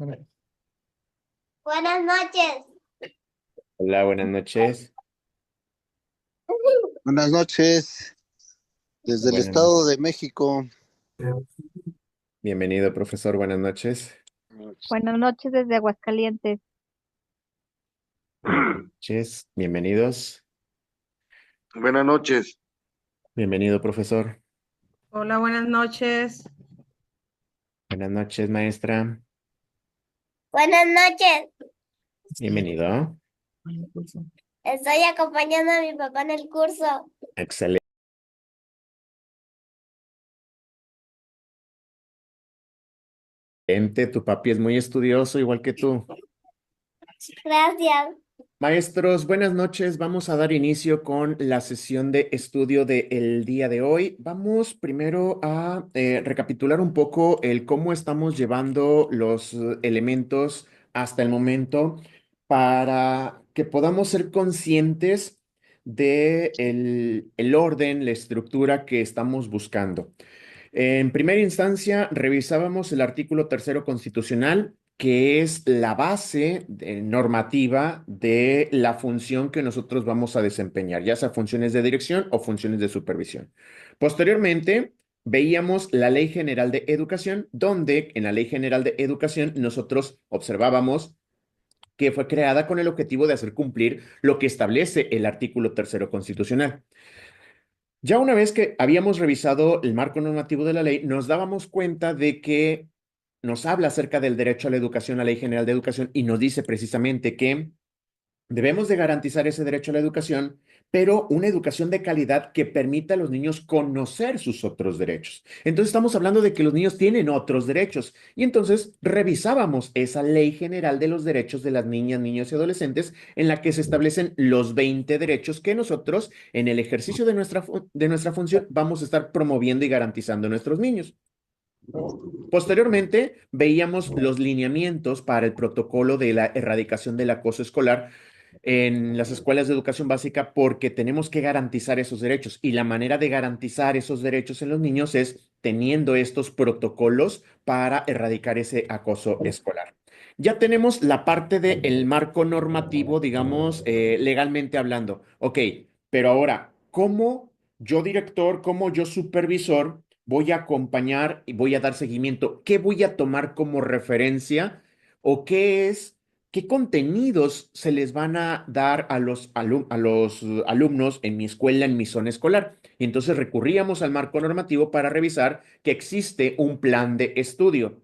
Buenas noches. Hola, buenas noches. Buenas noches, desde el Buenas noches. Estado de México. Bienvenido, profesor. Buenas noches. Buenas noches desde Aguascalientes. Buenas noches. Bienvenidos. Buenas noches. Bienvenido, profesor. Hola, buenas noches. Buenas noches, maestra. Buenas noches. Bienvenido. Estoy acompañando a mi papá en el curso. Excelente. Tu papi es muy estudioso, igual que tú. Gracias. Maestros, buenas noches. Vamos a dar inicio con la sesión de estudio del día de hoy. Vamos primero a recapitular un poco el cómo estamos llevando los elementos hasta el momento para que podamos ser conscientes de el orden, la estructura que estamos buscando. En primera instancia, revisábamos el artículo tercero constitucional, que es la base normativa de la función que nosotros vamos a desempeñar, ya sea funciones de dirección o funciones de supervisión. Posteriormente, veíamos la Ley General de Educación, donde en la Ley General de Educación nosotros observábamos que fue creada con el objetivo de hacer cumplir lo que establece el artículo tercero constitucional. Ya una vez que habíamos revisado el marco normativo de la ley, nos dábamos cuenta de que nos habla acerca del derecho a la educación, la Ley General de Educación, y nos dice precisamente que debemos de garantizar ese derecho a la educación, pero una educación de calidad que permita a los niños conocer sus otros derechos. Entonces estamos hablando de que los niños tienen otros derechos y entonces revisábamos esa Ley General de los Derechos de las Niñas, Niños y Adolescentes en la que se establecen los 20 derechos que nosotros en el ejercicio de nuestra función vamos a estar promoviendo y garantizando a nuestros niños. Posteriormente, veíamos los lineamientos para el protocolo de la erradicación del acoso escolar en las escuelas de educación básica porque tenemos que garantizar esos derechos y la manera de garantizar esos derechos en los niños es teniendo estos protocolos para erradicar ese acoso escolar. Ya tenemos la parte del marco normativo, digamos, legalmente hablando. Ok, pero ahora, ¿cómo yo director, cómo yo supervisor voy a acompañar y voy a dar seguimiento? ¿Qué voy a tomar como referencia o qué contenidos se les van a dar a los alumnos en mi escuela, en mi zona escolar? Y entonces recurríamos al marco normativo para revisar que existe un plan de estudio.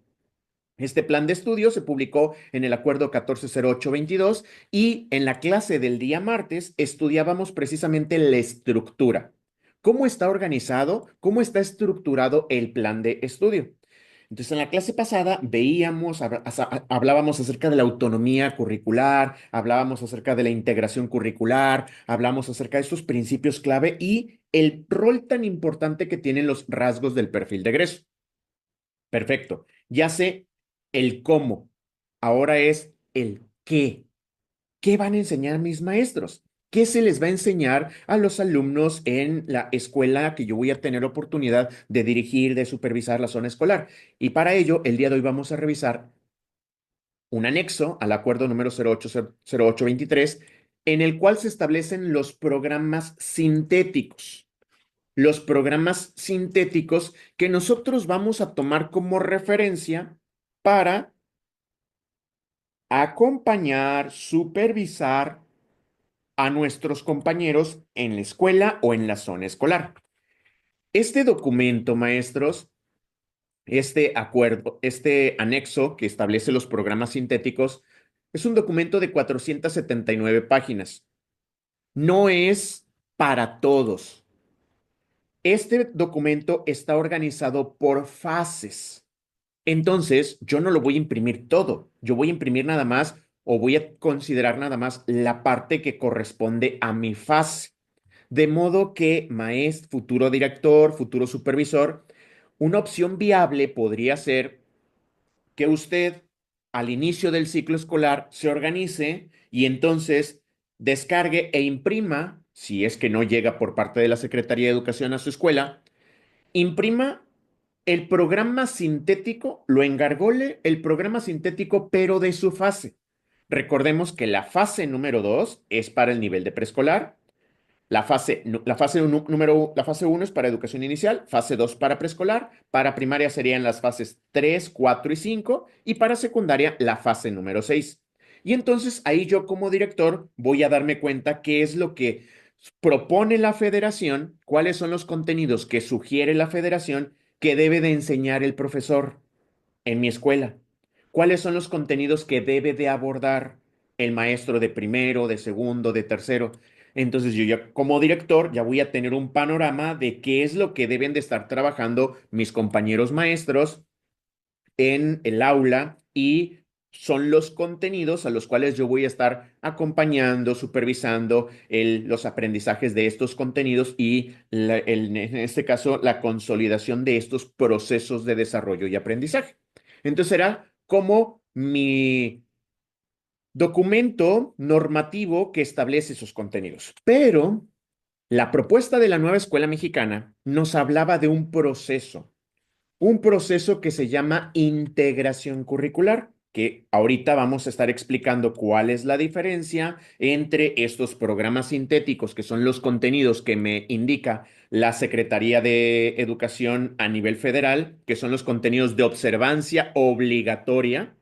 Este plan de estudio se publicó en el acuerdo 140822 y en la clase del día martes estudiábamos precisamente la estructura. ¿Cómo está organizado? ¿Cómo está estructurado el plan de estudio? Entonces, en la clase pasada hablábamos acerca de la autonomía curricular, hablábamos acerca de la integración curricular, hablamos acerca de estos principios clave y el rol tan importante que tienen los rasgos del perfil de egreso. Perfecto. Ya sé el cómo. Ahora es el qué. ¿Qué van a enseñar mis maestros? ¿Qué se les va a enseñar a los alumnos en la escuela que yo voy a tener oportunidad de dirigir, de supervisar la zona escolar? Y para ello, el día de hoy vamos a revisar un anexo al acuerdo número 0823, en el cual se establecen los programas sintéticos. Los programas sintéticos que nosotros vamos a tomar como referencia para acompañar, supervisar a nuestros compañeros en la escuela o en la zona escolar. Este documento, maestros, este acuerdo, este anexo que establece los programas sintéticos, es un documento de 479 páginas. No es para todos. Este documento está organizado por fases. Entonces, yo no lo voy a imprimir todo. Yo voy a imprimir nada más o voy a considerar nada más la parte que corresponde a mi fase. De modo que maestro, futuro director, futuro supervisor, una opción viable podría ser que usted al inicio del ciclo escolar se organice y entonces descargue e imprima, si es que no llega por parte de la Secretaría de Educación a su escuela, imprima el programa sintético, lo engargole el programa sintético, pero de su fase. Recordemos que la fase número 2 es para el nivel de preescolar. La fase 1 es para educación inicial, fase 2 para preescolar, para primaria serían las fases 3, 4 y 5 y para secundaria la fase número 6. Y entonces ahí yo como director voy a darme cuenta qué es lo que propone la federación, cuáles son los contenidos que sugiere la federación que debe de enseñar el profesor en mi escuela. ¿Cuáles son los contenidos que debe de abordar el maestro de primero, de segundo, de tercero? Entonces yo ya como director ya voy a tener un panorama de qué es lo que deben de estar trabajando mis compañeros maestros en el aula y son los contenidos a los cuales yo voy a estar acompañando, supervisando los aprendizajes de estos contenidos y en este caso la consolidación de estos procesos de desarrollo y aprendizaje. Entonces será como mi documento normativo que establece esos contenidos. Pero la propuesta de la nueva escuela mexicana nos hablaba de un proceso que se llama integración curricular, que ahorita vamos a estar explicando cuál es la diferencia entre estos programas sintéticos, que son los contenidos que me indica la Secretaría de Educación a nivel federal, que son los contenidos de observancia obligatoria,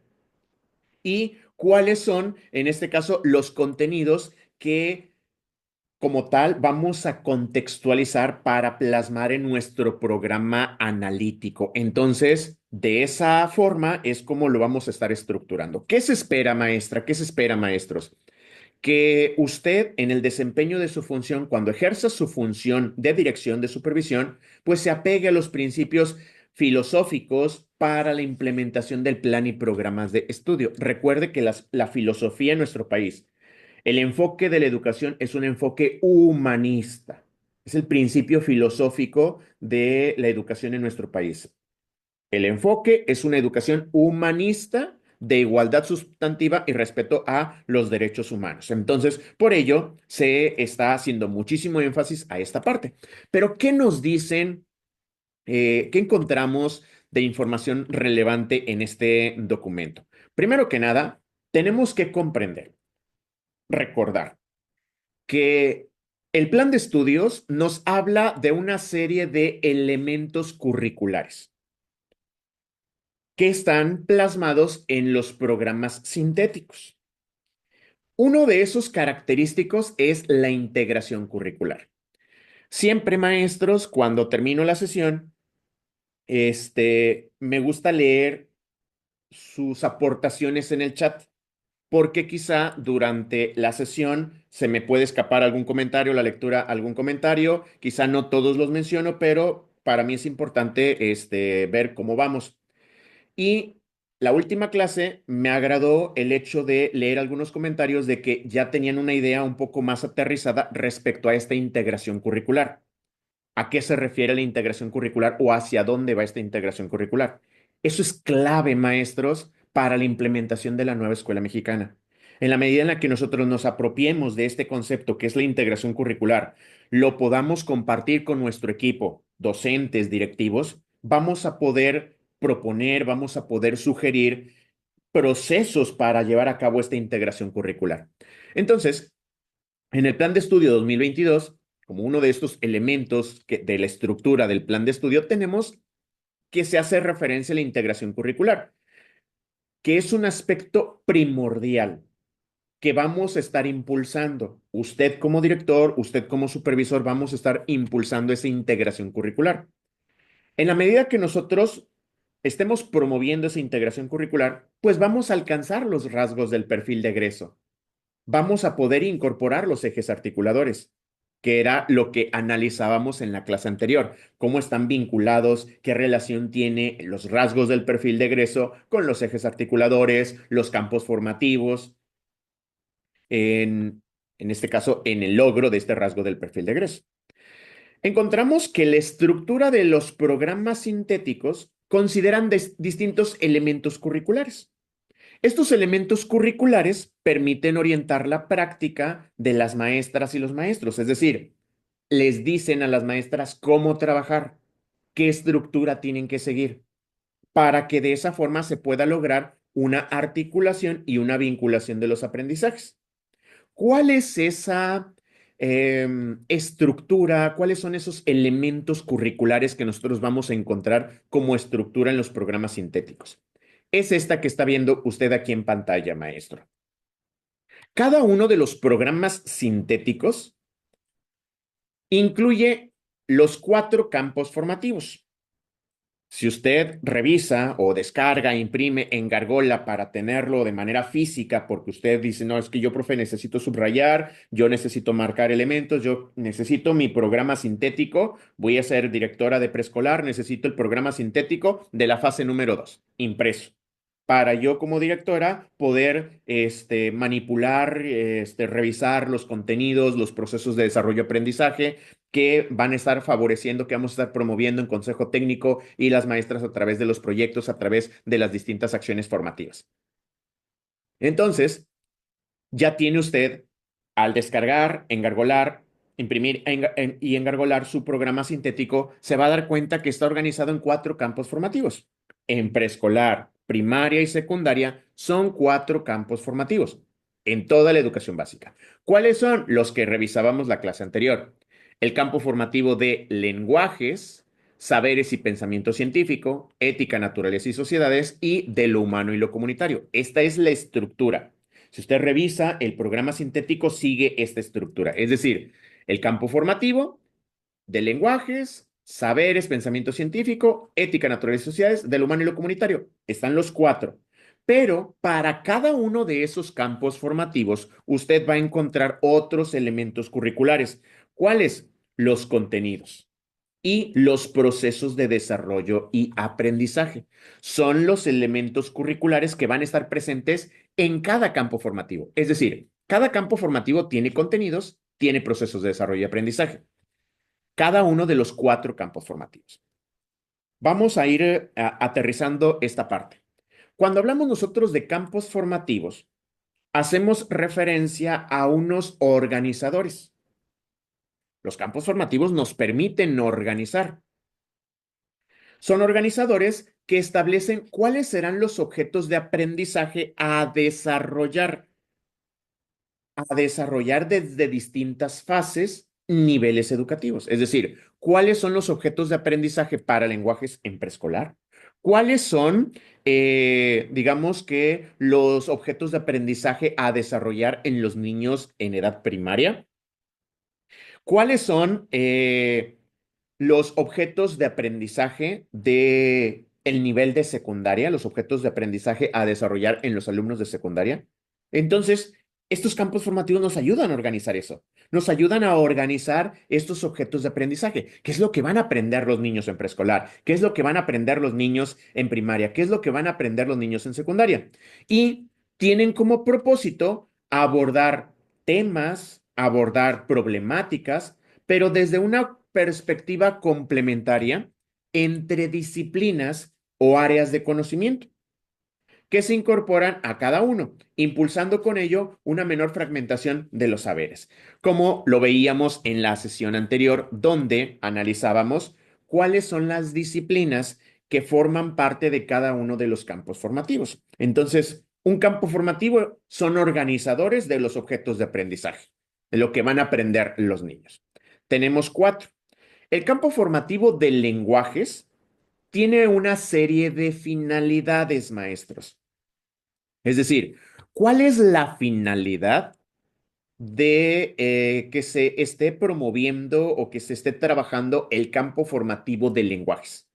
y cuáles son, en este caso, los contenidos que como tal, vamos a contextualizar para plasmar en nuestro programa analítico. Entonces, de esa forma es como lo vamos a estar estructurando. ¿Qué se espera, maestra? ¿Qué se espera, maestros? Que usted en el desempeño de su función, cuando ejerza su función de dirección, de supervisión, pues se apegue a los principios filosóficos para la implementación del plan y programas de estudio. Recuerde que la filosofía en nuestro país, el enfoque de la educación es un enfoque humanista. Es el principio filosófico de la educación en nuestro país. El enfoque es una educación humanista de igualdad sustantiva y respeto a los derechos humanos. Entonces, por ello, se está haciendo muchísimo énfasis a esta parte. Pero, ¿qué nos dicen? ¿Qué encontramos de información relevante en este documento? Primero que nada, tenemos que comprender, recordar que el plan de estudios nos habla de una serie de elementos curriculares que están plasmados en los programas sintéticos. Uno de esos característicos es la integración curricular. Siempre, maestros, cuando termino la sesión, me gusta leer sus aportaciones en el chat, porque quizá durante la sesión se me puede escapar algún comentario, la lectura, algún comentario, quizá no todos los menciono, pero para mí es importante ver cómo vamos. Y la última clase me agradó el hecho de leer algunos comentarios de que ya tenían una idea un poco más aterrizada respecto a esta integración curricular. ¿A qué se refiere la integración curricular o hacia dónde va esta integración curricular? Eso es clave, maestros, para la implementación de la nueva escuela mexicana. En la medida en la que nosotros nos apropiemos de este concepto que es la integración curricular, lo podamos compartir con nuestro equipo, docentes, directivos, vamos a poder proponer, vamos a poder sugerir procesos para llevar a cabo esta integración curricular. Entonces, en el plan de estudio 2022, como uno de estos elementos de la estructura del plan de estudio, tenemos que se hace referencia a la integración curricular, que es un aspecto primordial que vamos a estar impulsando. Usted como director, usted como supervisor, vamos a estar impulsando esa integración curricular. En la medida que nosotros estemos promoviendo esa integración curricular, pues vamos a alcanzar los rasgos del perfil de egreso. Vamos a poder incorporar los ejes articuladores, que era lo que analizábamos en la clase anterior, cómo están vinculados, qué relación tiene los rasgos del perfil de egreso con los ejes articuladores, los campos formativos, en este caso, en el logro de este rasgo del perfil de egreso. Encontramos que la estructura de los programas sintéticos consideran distintos elementos curriculares. Estos elementos curriculares permiten orientar la práctica de las maestras y los maestros, es decir, les dicen a las maestras cómo trabajar, qué estructura tienen que seguir para que de esa forma se pueda lograr una articulación y una vinculación de los aprendizajes. ¿Cuál es esa estructura? ¿Cuáles son esos elementos curriculares que nosotros vamos a encontrar como estructura en los programas sintéticos? Es esta que está viendo usted aquí en pantalla, maestro. Cada uno de los programas sintéticos incluye los 4 campos formativos. Si usted revisa o descarga, imprime en Gargola para tenerlo de manera física, porque usted dice, no, es que yo, profe, necesito subrayar, yo necesito marcar elementos, yo necesito mi programa sintético, voy a ser directora de preescolar, necesito el programa sintético de la fase número 2, impreso, para yo como directora poder manipular, revisar los contenidos, los procesos de desarrollo-aprendizaje, que van a estar favoreciendo, que vamos a estar promoviendo en consejo técnico y las maestras a través de los proyectos, a través de las distintas acciones formativas. Entonces, ya tiene usted, al descargar, engargolar, imprimir y engargolar su programa sintético, se va a dar cuenta que está organizado en 4 campos formativos. En preescolar, primaria y secundaria son 4 campos formativos en toda la educación básica. ¿Cuáles son? Los que revisábamos la clase anterior. El campo formativo de lenguajes, saberes y pensamiento científico, ética, naturaleza y sociedades, y de lo humano y lo comunitario. Esta es la estructura. Si usted revisa, el programa sintético sigue esta estructura. Es decir, el campo formativo de lenguajes, saberes, pensamiento científico, ética, naturaleza y sociedades, de lo humano y lo comunitario. Están los 4. Pero para cada uno de esos campos formativos, usted va a encontrar otros elementos curriculares. ¿Cuáles? Los contenidos y los procesos de desarrollo y aprendizaje. Son los elementos curriculares que van a estar presentes en cada campo formativo. Es decir, cada campo formativo tiene contenidos, tiene procesos de desarrollo y aprendizaje. Cada uno de los 4 campos formativos. Vamos a ir aterrizando esta parte. Cuando hablamos nosotros de campos formativos, hacemos referencia a unos organizadores. Los campos formativos nos permiten organizar. Son organizadores que establecen cuáles serán los objetos de aprendizaje a desarrollar desde distintas fases, niveles educativos. Es decir, cuáles son los objetos de aprendizaje para lenguajes en preescolar, cuáles son, digamos que, los objetos de aprendizaje a desarrollar en los niños en edad primaria, cuáles son los objetos de aprendizaje de el nivel de secundaria, los objetos de aprendizaje a desarrollar en los alumnos de secundaria. Entonces, estos campos formativos nos ayudan a organizar eso, nos ayudan a organizar estos objetos de aprendizaje. ¿Qué es lo que van a aprender los niños en preescolar? ¿Qué es lo que van a aprender los niños en primaria? ¿Qué es lo que van a aprender los niños en secundaria? Y tienen como propósito abordar temas, abordar problemáticas, pero desde una perspectiva complementaria entre disciplinas o áreas de conocimiento que se incorporan a cada uno, impulsando con ello una menor fragmentación de los saberes, como lo veíamos en la sesión anterior, donde analizábamos cuáles son las disciplinas que forman parte de cada uno de los campos formativos. Entonces, un campo formativo son organizadores de los objetos de aprendizaje, de lo que van a aprender los niños. Tenemos 4. El campo formativo de lenguajes tiene una serie de finalidades, maestros. Es decir, ¿cuál es la finalidad de que se esté promoviendo o que se esté trabajando el campo formativo de lenguajes?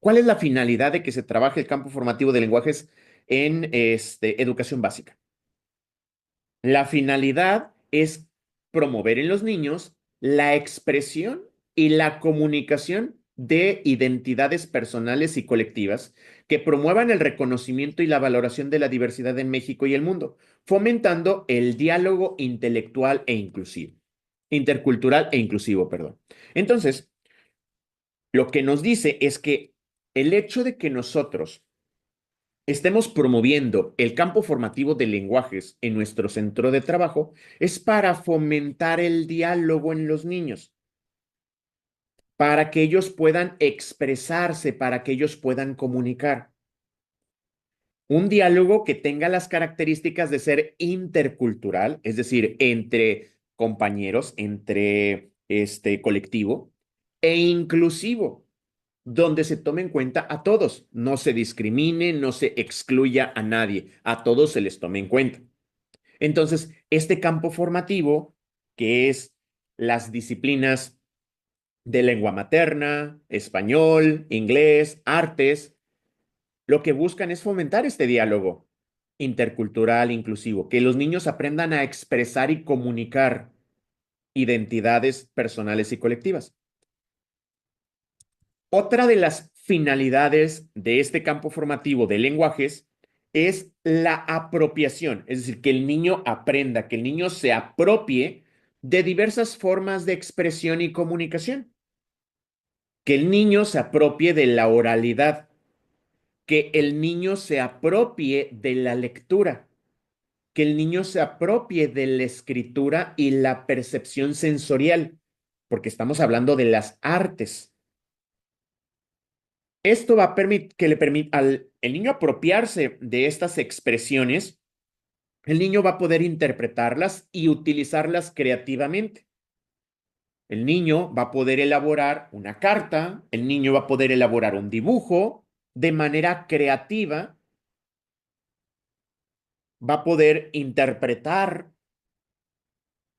¿Cuál es la finalidad de que se trabaje el campo formativo de lenguajes en educación básica? La finalidad es promover en los niños la expresión y la comunicación de identidades personales y colectivas que promuevan el reconocimiento y la valoración de la diversidad en México y el mundo, fomentando el diálogo intelectual e inclusivo, intercultural e inclusivo, perdón. Entonces, lo que nos dice es que el hecho de que nosotros estemos promoviendo el campo formativo de lenguajes en nuestro centro de trabajo es para fomentar el diálogo en los niños. para que ellos puedan expresarse, para que ellos puedan comunicar. Un diálogo que tenga las características de ser intercultural, es decir, entre compañeros, entre este colectivo, e inclusivo, donde se tome en cuenta a todos, no se discrimine, no se excluya a nadie, a todos se les tome en cuenta. Entonces, este campo formativo, que es las disciplinas de lengua materna, español, inglés, artes, lo que buscan es fomentar este diálogo intercultural, inclusivo, que los niños aprendan a expresar y comunicar identidades personales y colectivas. Otra de las finalidades de este campo formativo de lenguajes es la apropiación, es decir, que el niño aprenda, que el niño se apropie de diversas formas de expresión y comunicación, que el niño se apropie de la oralidad, que el niño se apropie de la lectura, que el niño se apropie de la escritura y la percepción sensorial, porque estamos hablando de las artes. Esto va a permitir que le permita al el niño apropiarse de estas expresiones, el niño va a poder interpretarlas y utilizarlas creativamente. El niño va a poder elaborar una carta, el niño va a poder elaborar un dibujo de manera creativa, va a poder interpretar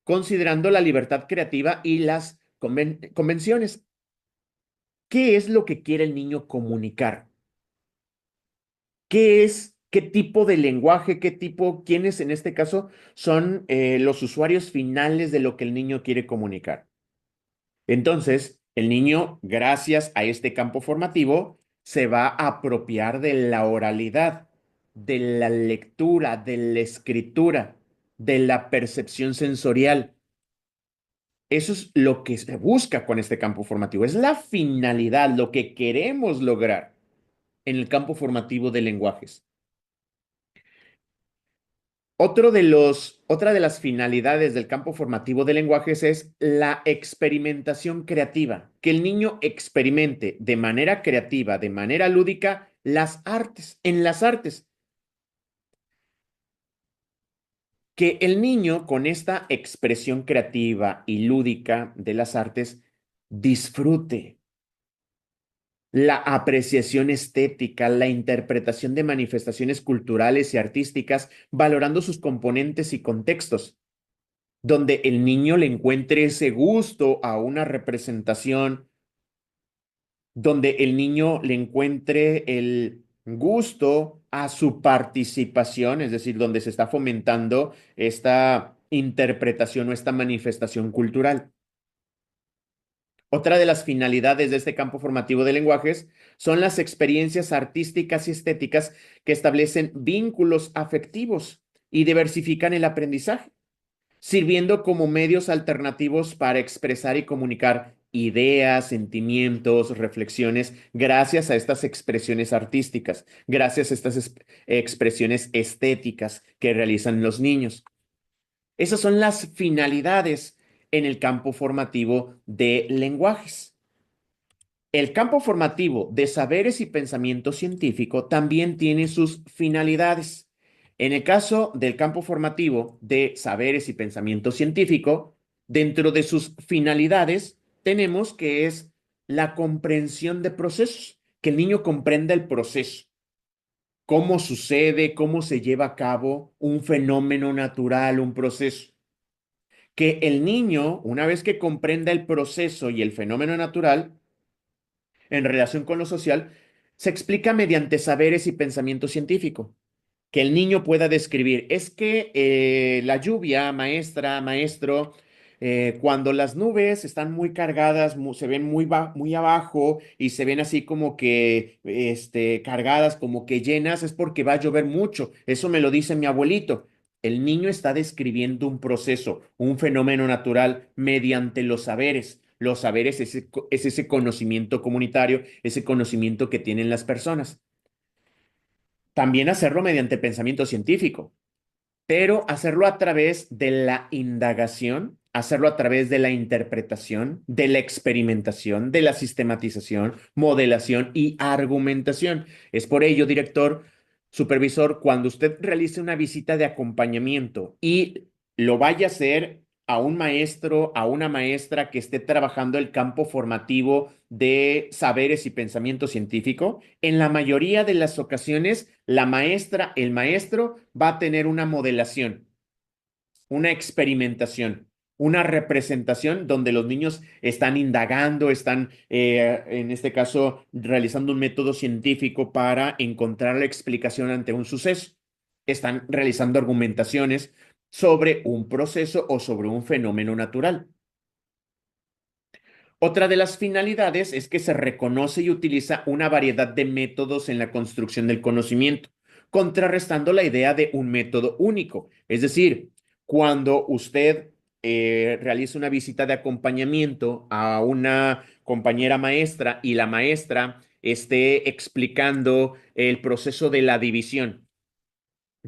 considerando la libertad creativa y las convenciones. ¿Qué es lo que quiere el niño comunicar? ¿Qué tipo de lenguaje, quiénes en este caso son los usuarios finales de lo que el niño quiere comunicar? Entonces, el niño, gracias a este campo formativo, se va a apropiar de la oralidad, de la lectura, de la escritura, de la percepción sensorial. Eso es lo que se busca con este campo formativo. Es la finalidad, lo que queremos lograr en el campo formativo de lenguajes. Otra de las finalidades del campo formativo de lenguajes es la experimentación creativa, que el niño experimente de manera creativa, de manera lúdica, las artes, en las artes. Que el niño con esta expresión creativa y lúdica de las artes disfrute la apreciación estética, la interpretación de manifestaciones culturales y artísticas, valorando sus componentes y contextos, donde el niño le encuentre ese gusto a una representación, donde el niño le encuentre el gusto a su participación, es decir, donde se está fomentando esta interpretación o esta manifestación cultural. Otra de las finalidades de este campo formativo de lenguajes son las experiencias artísticas y estéticas que establecen vínculos afectivos y diversifican el aprendizaje, sirviendo como medios alternativos para expresar y comunicar ideas, sentimientos, reflexiones, gracias a estas expresiones artísticas, gracias a estas expresiones estéticas que realizan los niños. Esas son las finalidades en el campo formativo de lenguajes. El campo formativo de saberes y pensamiento científico también tiene sus finalidades. En el caso del campo formativo de saberes y pensamiento científico, dentro de sus finalidades tenemos que es la comprensión de procesos, que el niño comprenda el proceso, cómo sucede, cómo se lleva a cabo un fenómeno natural, un proceso. Que el niño, una vez que comprenda el proceso y el fenómeno natural, en relación con lo social, se explica mediante saberes y pensamiento científico. Que el niño pueda describir, es que la lluvia, maestra, maestro, cuando las nubes están muy cargadas, se ven muy abajo y se ven así como que cargadas, como que llenas, es porque va a llover mucho. Eso me lo dice mi abuelito. El niño está describiendo un proceso, un fenómeno natural mediante los saberes. Los saberes es ese conocimiento comunitario, ese conocimiento que tienen las personas. También hacerlo mediante pensamiento científico, pero hacerlo a través de la indagación hacerlo a través de la interpretación, de la experimentación, de la sistematización, modelación y argumentación. Es por ello, director, supervisor, cuando usted realice una visita de acompañamiento y lo vaya a hacer a un maestro, a una maestra que esté trabajando el campo formativo de saberes y pensamiento científico, en la mayoría de las ocasiones, la maestra, el maestro va a tener una modelación, una experimentación, una representación donde los niños están indagando, están, en este caso, realizando un método científico para encontrar la explicación ante un suceso. Están realizando argumentaciones sobre un proceso o sobre un fenómeno natural. Otra de las finalidades es que se reconoce y utiliza una variedad de métodos en la construcción del conocimiento, contrarrestando la idea de un método único. Es decir, cuando usted realiza una visita de acompañamiento a una compañera maestra y la maestra esté explicando el proceso de la división,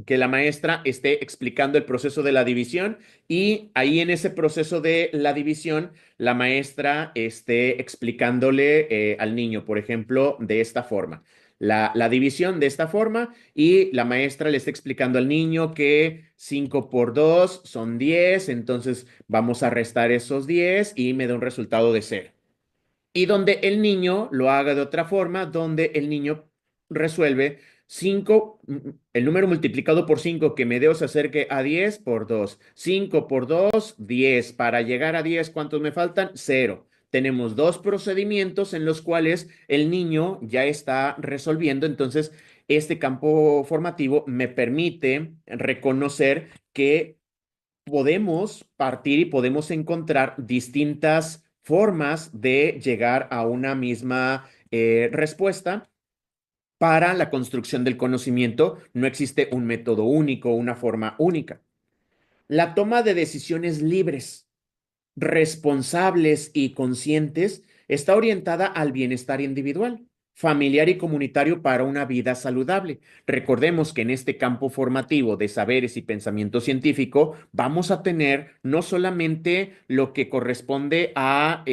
que la maestra esté explicando el proceso de la división y ahí en ese proceso de la división, la maestra esté explicándole al niño, por ejemplo, de esta forma. La división de esta forma y la maestra le está explicando al niño que 5 por 2 son 10, entonces vamos a restar esos 10 y me da un resultado de 0. Y donde el niño lo haga de otra forma, donde el niño resuelve 5, el número multiplicado por 5 que me dé o se acerque a 10 por 2. 5 por 2, 10. Para llegar a 10, ¿cuántos me faltan? 0. Tenemos dos procedimientos en los cuales el niño ya está resolviendo. Entonces, este campo formativo me permite reconocer que podemos partir y podemos encontrar distintas formas de llegar a una misma respuesta para la construcción del conocimiento. No existe un método único, una forma única. La toma de decisiones libres, responsables y conscientes está orientada al bienestar individual, familiar y comunitario para una vida saludable. Recordemos que en este campo formativo de saberes y pensamiento científico vamos a tener no solamente lo que corresponde a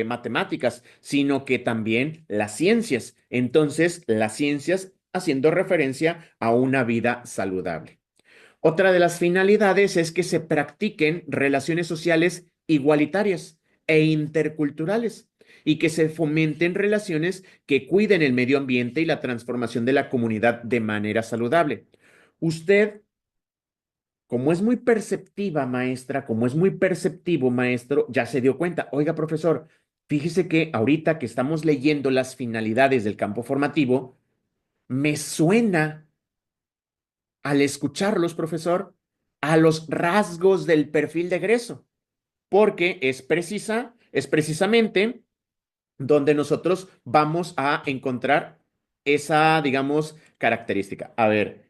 matemáticas, sino que también las ciencias. Entonces, las ciencias haciendo referencia a una vida saludable. Otra de las finalidades es que se practiquen relaciones sociales igualitarias e interculturales y que se fomenten relaciones que cuiden el medio ambiente y la transformación de la comunidad de manera saludable. Usted, como es muy perceptiva, maestra, como es muy perceptivo, maestro, ya se dio cuenta. Oiga, profesor, fíjese que ahorita que estamos leyendo las finalidades del campo formativo, me suena al escucharlos, profesor, a los rasgos del perfil de egreso, porque es precisamente donde nosotros vamos a encontrar esa, digamos, característica. A ver,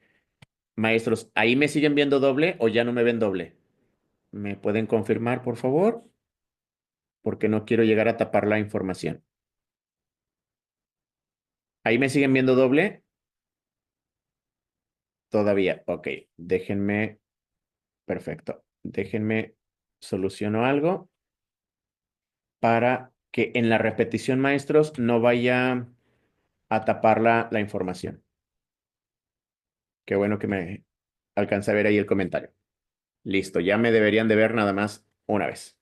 maestros, ¿ahí me siguen viendo doble o ya no me ven doble? ¿Me pueden confirmar, por favor? Porque no quiero llegar a tapar la información. ¿Ahí me siguen viendo doble? Todavía, ok. Déjenme, perfecto. Déjenme, soluciono algo para que en la repetición, maestros, no vaya a tapar la información. Qué bueno que me alcancé a ver ahí el comentario. Listo, ya me deberían de ver nada más una vez.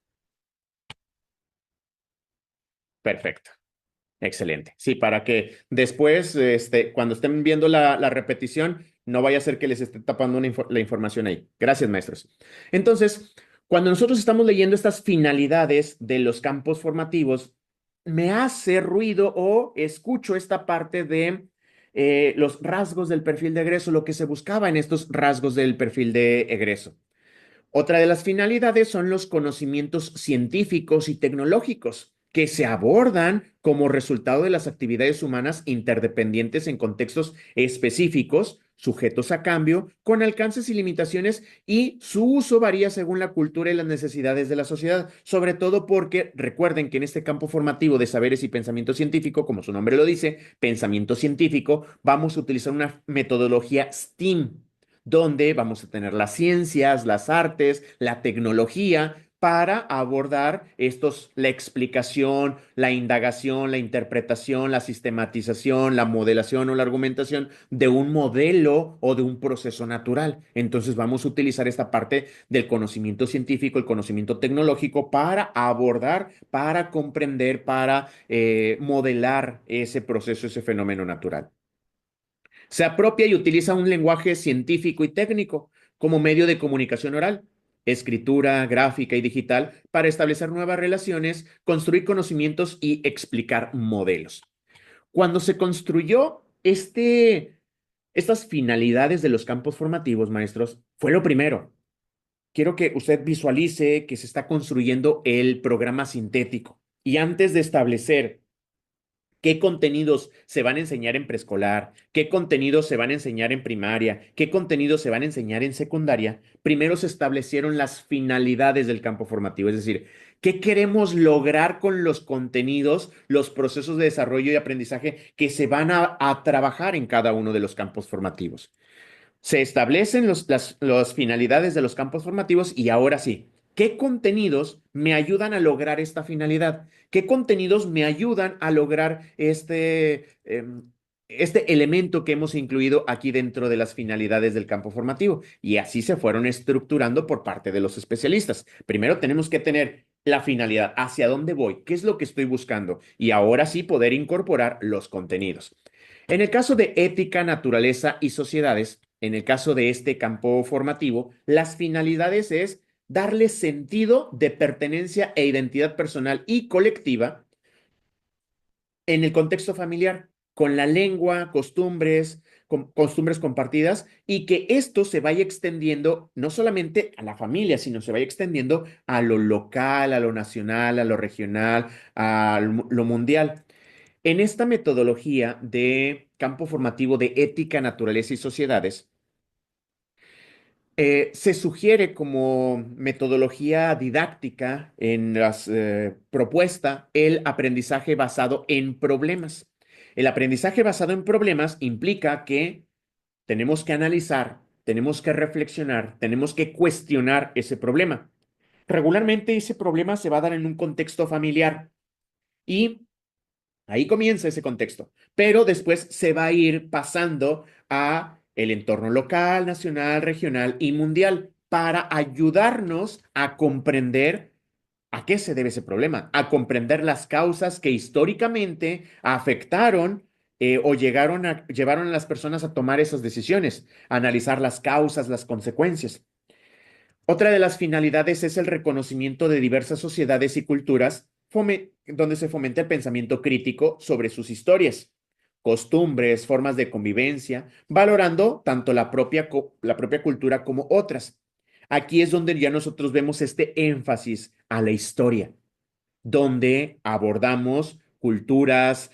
Perfecto. Excelente. Sí, para que después, cuando estén viendo la repetición, no vaya a ser que les esté tapando la información ahí. Gracias, maestros. Entonces, cuando nosotros estamos leyendo estas finalidades de los campos formativos, me hace ruido o escucho esta parte de los rasgos del perfil de egreso, lo que se buscaba en estos rasgos del perfil de egreso. Otra de las finalidades son los conocimientos científicos y tecnológicos que se abordan como resultado de las actividades humanas interdependientes en contextos específicos, sujetos a cambio, con alcances y limitaciones, y su uso varía según la cultura y las necesidades de la sociedad, sobre todo porque recuerden que en este campo formativo de saberes y pensamiento científico, como su nombre lo dice, pensamiento científico, vamos a utilizar una metodología STEAM donde vamos a tener las ciencias, las artes, la tecnología, para abordar la explicación, la indagación, la interpretación, la sistematización, la modelación o la argumentación de un modelo o de un proceso natural. Entonces vamos a utilizar esta parte del conocimiento científico, el conocimiento tecnológico para abordar, para comprender, para modelar ese proceso, ese fenómeno natural. Se apropia y utiliza un lenguaje científico y técnico como medio de comunicación oral, escritura, gráfica y digital para establecer nuevas relaciones, construir conocimientos y explicar modelos. Cuando se construyó estas finalidades de los campos formativos, maestros, fue lo primero. Quiero que usted visualice que se está construyendo el programa sintético. Y antes de establecer qué contenidos se van a enseñar en preescolar, qué contenidos se van a enseñar en primaria, qué contenidos se van a enseñar en secundaria, primero se establecieron las finalidades del campo formativo, es decir, qué queremos lograr con los contenidos, los procesos de desarrollo y aprendizaje que se van a trabajar en cada uno de los campos formativos. Se establecen las finalidades de los campos formativos y ahora sí, ¿qué contenidos me ayudan a lograr esta finalidad? ¿Qué contenidos me ayudan a lograr este elemento que hemos incluido aquí dentro de las finalidades del campo formativo? Y así se fueron estructurando por parte de los especialistas. Primero tenemos que tener la finalidad, hacia dónde voy, qué es lo que estoy buscando y ahora sí poder incorporar los contenidos. En el caso de ética, naturaleza y sociedades, en el caso de este campo formativo, las finalidades es darle sentido de pertenencia e identidad personal y colectiva en el contexto familiar, con la lengua, costumbres compartidas y que esto se vaya extendiendo no solamente a la familia, sino se vaya extendiendo a lo local, a lo nacional, a lo regional, a lo mundial. En esta metodología de campo formativo de ética, naturaleza y sociedades, se sugiere como metodología didáctica en las propuesta el aprendizaje basado en problemas. El aprendizaje basado en problemas implica que tenemos que analizar, tenemos que reflexionar, tenemos que cuestionar ese problema. Regularmente ese problema se va a dar en un contexto familiar y ahí comienza ese contexto, pero después se va a ir pasando a el entorno local, nacional, regional y mundial para ayudarnos a comprender a qué se debe ese problema, a comprender las causas que históricamente afectaron o llevaron a las personas a tomar esas decisiones, a analizar las causas, las consecuencias. Otra de las finalidades es el reconocimiento de diversas sociedades y culturas, donde se fomenta el pensamiento crítico sobre sus historias, costumbres, formas de convivencia, valorando tanto la propia cultura como otras. Aquí es donde ya nosotros vemos este énfasis a la historia, donde abordamos culturas,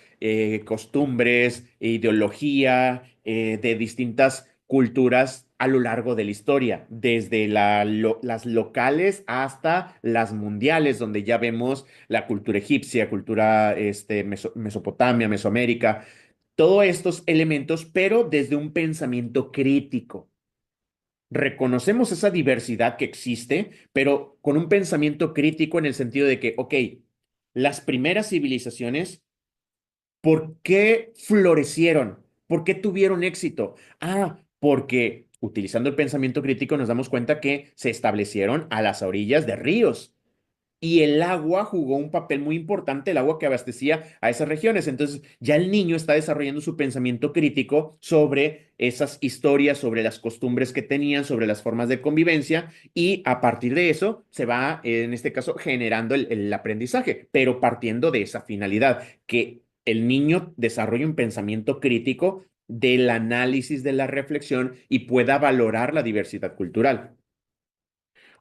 costumbres, ideología de distintas culturas a lo largo de la historia, desde las locales hasta las mundiales, donde ya vemos la cultura egipcia, cultura Mesopotamia, Mesoamérica, todos estos elementos, pero desde un pensamiento crítico. Reconocemos esa diversidad que existe, pero con un pensamiento crítico en el sentido de que, ok, las primeras civilizaciones, ¿por qué florecieron? ¿Por qué tuvieron éxito? Porque utilizando el pensamiento crítico nos damos cuenta que se establecieron a las orillas de ríos. Y el agua jugó un papel muy importante, el agua que abastecía a esas regiones. Entonces, ya el niño está desarrollando su pensamiento crítico sobre esas historias, sobre las costumbres que tenían, sobre las formas de convivencia, y a partir de eso se va, en este caso, generando el aprendizaje, pero partiendo de esa finalidad, que el niño desarrolle un pensamiento crítico del análisis, de la reflexión y pueda valorar la diversidad cultural.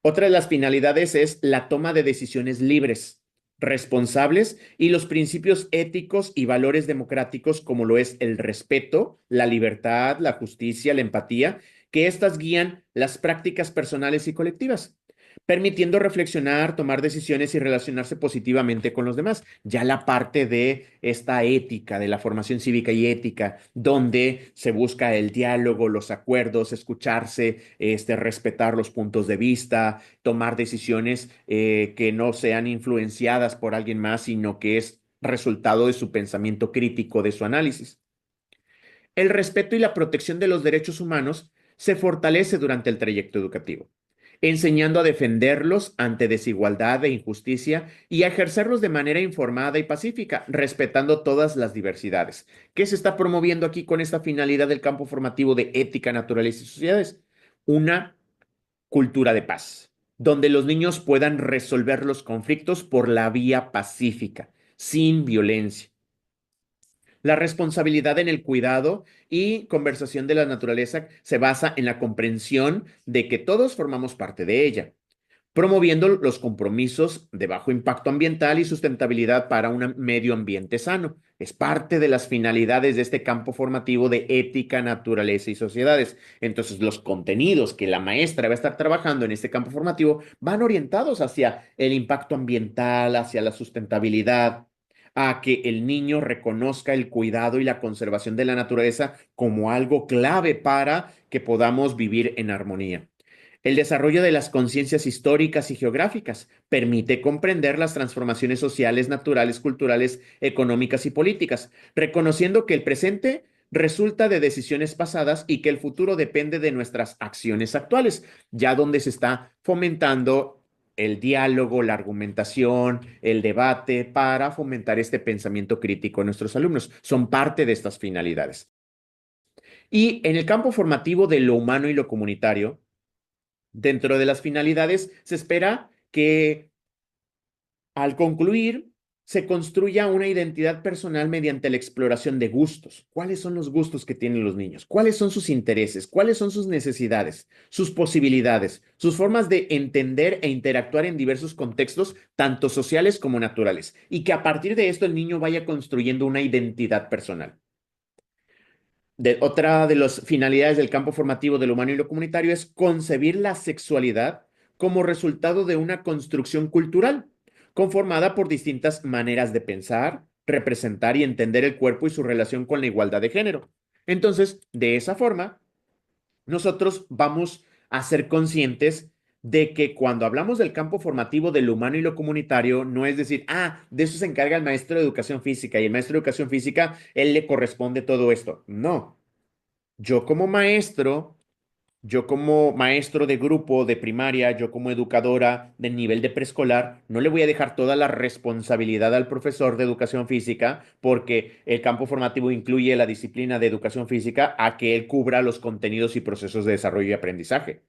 Otra de las finalidades es la toma de decisiones libres, responsables y los principios éticos y valores democráticos como lo es el respeto, la libertad, la justicia, la empatía, que éstas guían las prácticas personales y colectivas. permitiendo reflexionar, tomar decisiones y relacionarse positivamente con los demás. Ya la parte de esta ética, de la formación cívica y ética, donde se busca el diálogo, los acuerdos, escucharse, respetar los puntos de vista, tomar decisiones que no sean influenciadas por alguien más, sino que es resultado de su pensamiento crítico, de su análisis. El respeto y la protección de los derechos humanos se fortalece durante el trayecto educativo, enseñando a defenderlos ante desigualdad e injusticia y a ejercerlos de manera informada y pacífica, respetando todas las diversidades. ¿Qué se está promoviendo aquí con esta finalidad del campo formativo de ética, naturaleza y sociedades? Una cultura de paz, donde los niños puedan resolver los conflictos por la vía pacífica, sin violencia. La responsabilidad en el cuidado y conversación de la naturaleza se basa en la comprensión de que todos formamos parte de ella, promoviendo los compromisos de bajo impacto ambiental y sustentabilidad para un medio ambiente sano. Es parte de las finalidades de este campo formativo de ética, naturaleza y sociedades. Entonces, los contenidos que la maestra va a estar trabajando en este campo formativo van orientados hacia el impacto ambiental, hacia la sustentabilidad, a que el niño reconozca el cuidado y la conservación de la naturaleza como algo clave para que podamos vivir en armonía. El desarrollo de las conciencias históricas y geográficas permite comprender las transformaciones sociales, naturales, culturales, económicas y políticas, reconociendo que el presente resulta de decisiones pasadas y que el futuro depende de nuestras acciones actuales, ya donde se está fomentando el diálogo, la argumentación, el debate para fomentar este pensamiento crítico en nuestros alumnos. Son parte de estas finalidades. Y en el campo formativo de lo humano y lo comunitario, dentro de las finalidades, se espera que al concluir se construya una identidad personal mediante la exploración de gustos. ¿Cuáles son los gustos que tienen los niños? ¿Cuáles son sus intereses? ¿Cuáles son sus necesidades? Sus posibilidades, sus formas de entender e interactuar en diversos contextos, tanto sociales como naturales. Y que a partir de esto el niño vaya construyendo una identidad personal. Otra de las finalidades del campo formativo de lo humano y lo comunitario es concebir la sexualidad como resultado de una construcción cultural, conformada por distintas maneras de pensar, representar y entender el cuerpo y su relación con la igualdad de género. Entonces, de esa forma, nosotros vamos a ser conscientes de que cuando hablamos del campo formativo de lo humano y lo comunitario, no es decir, de eso se encarga el maestro de educación física y el maestro de educación física, él le corresponde todo esto. No, yo como maestro, yo como maestro de grupo de primaria, yo como educadora de nivel de preescolar, no le voy a dejar toda la responsabilidad al profesor de educación física porque el campo formativo incluye la disciplina de educación física a que él cubra los contenidos y procesos de desarrollo y aprendizaje.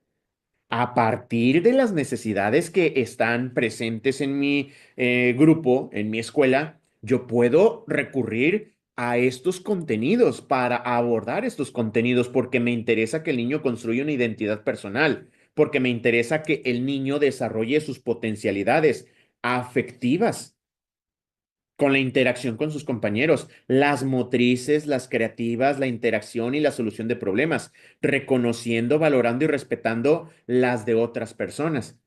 A partir de las necesidades que están presentes en mi grupo, en mi escuela, yo puedo recurrir a estos contenidos para abordar estos contenidos porque me interesa que el niño construya una identidad personal, porque me interesa que el niño desarrolle sus potencialidades afectivas con la interacción con sus compañeros, las motrices, las creativas, la interacción y la solución de problemas, reconociendo, valorando y respetando las de otras personas.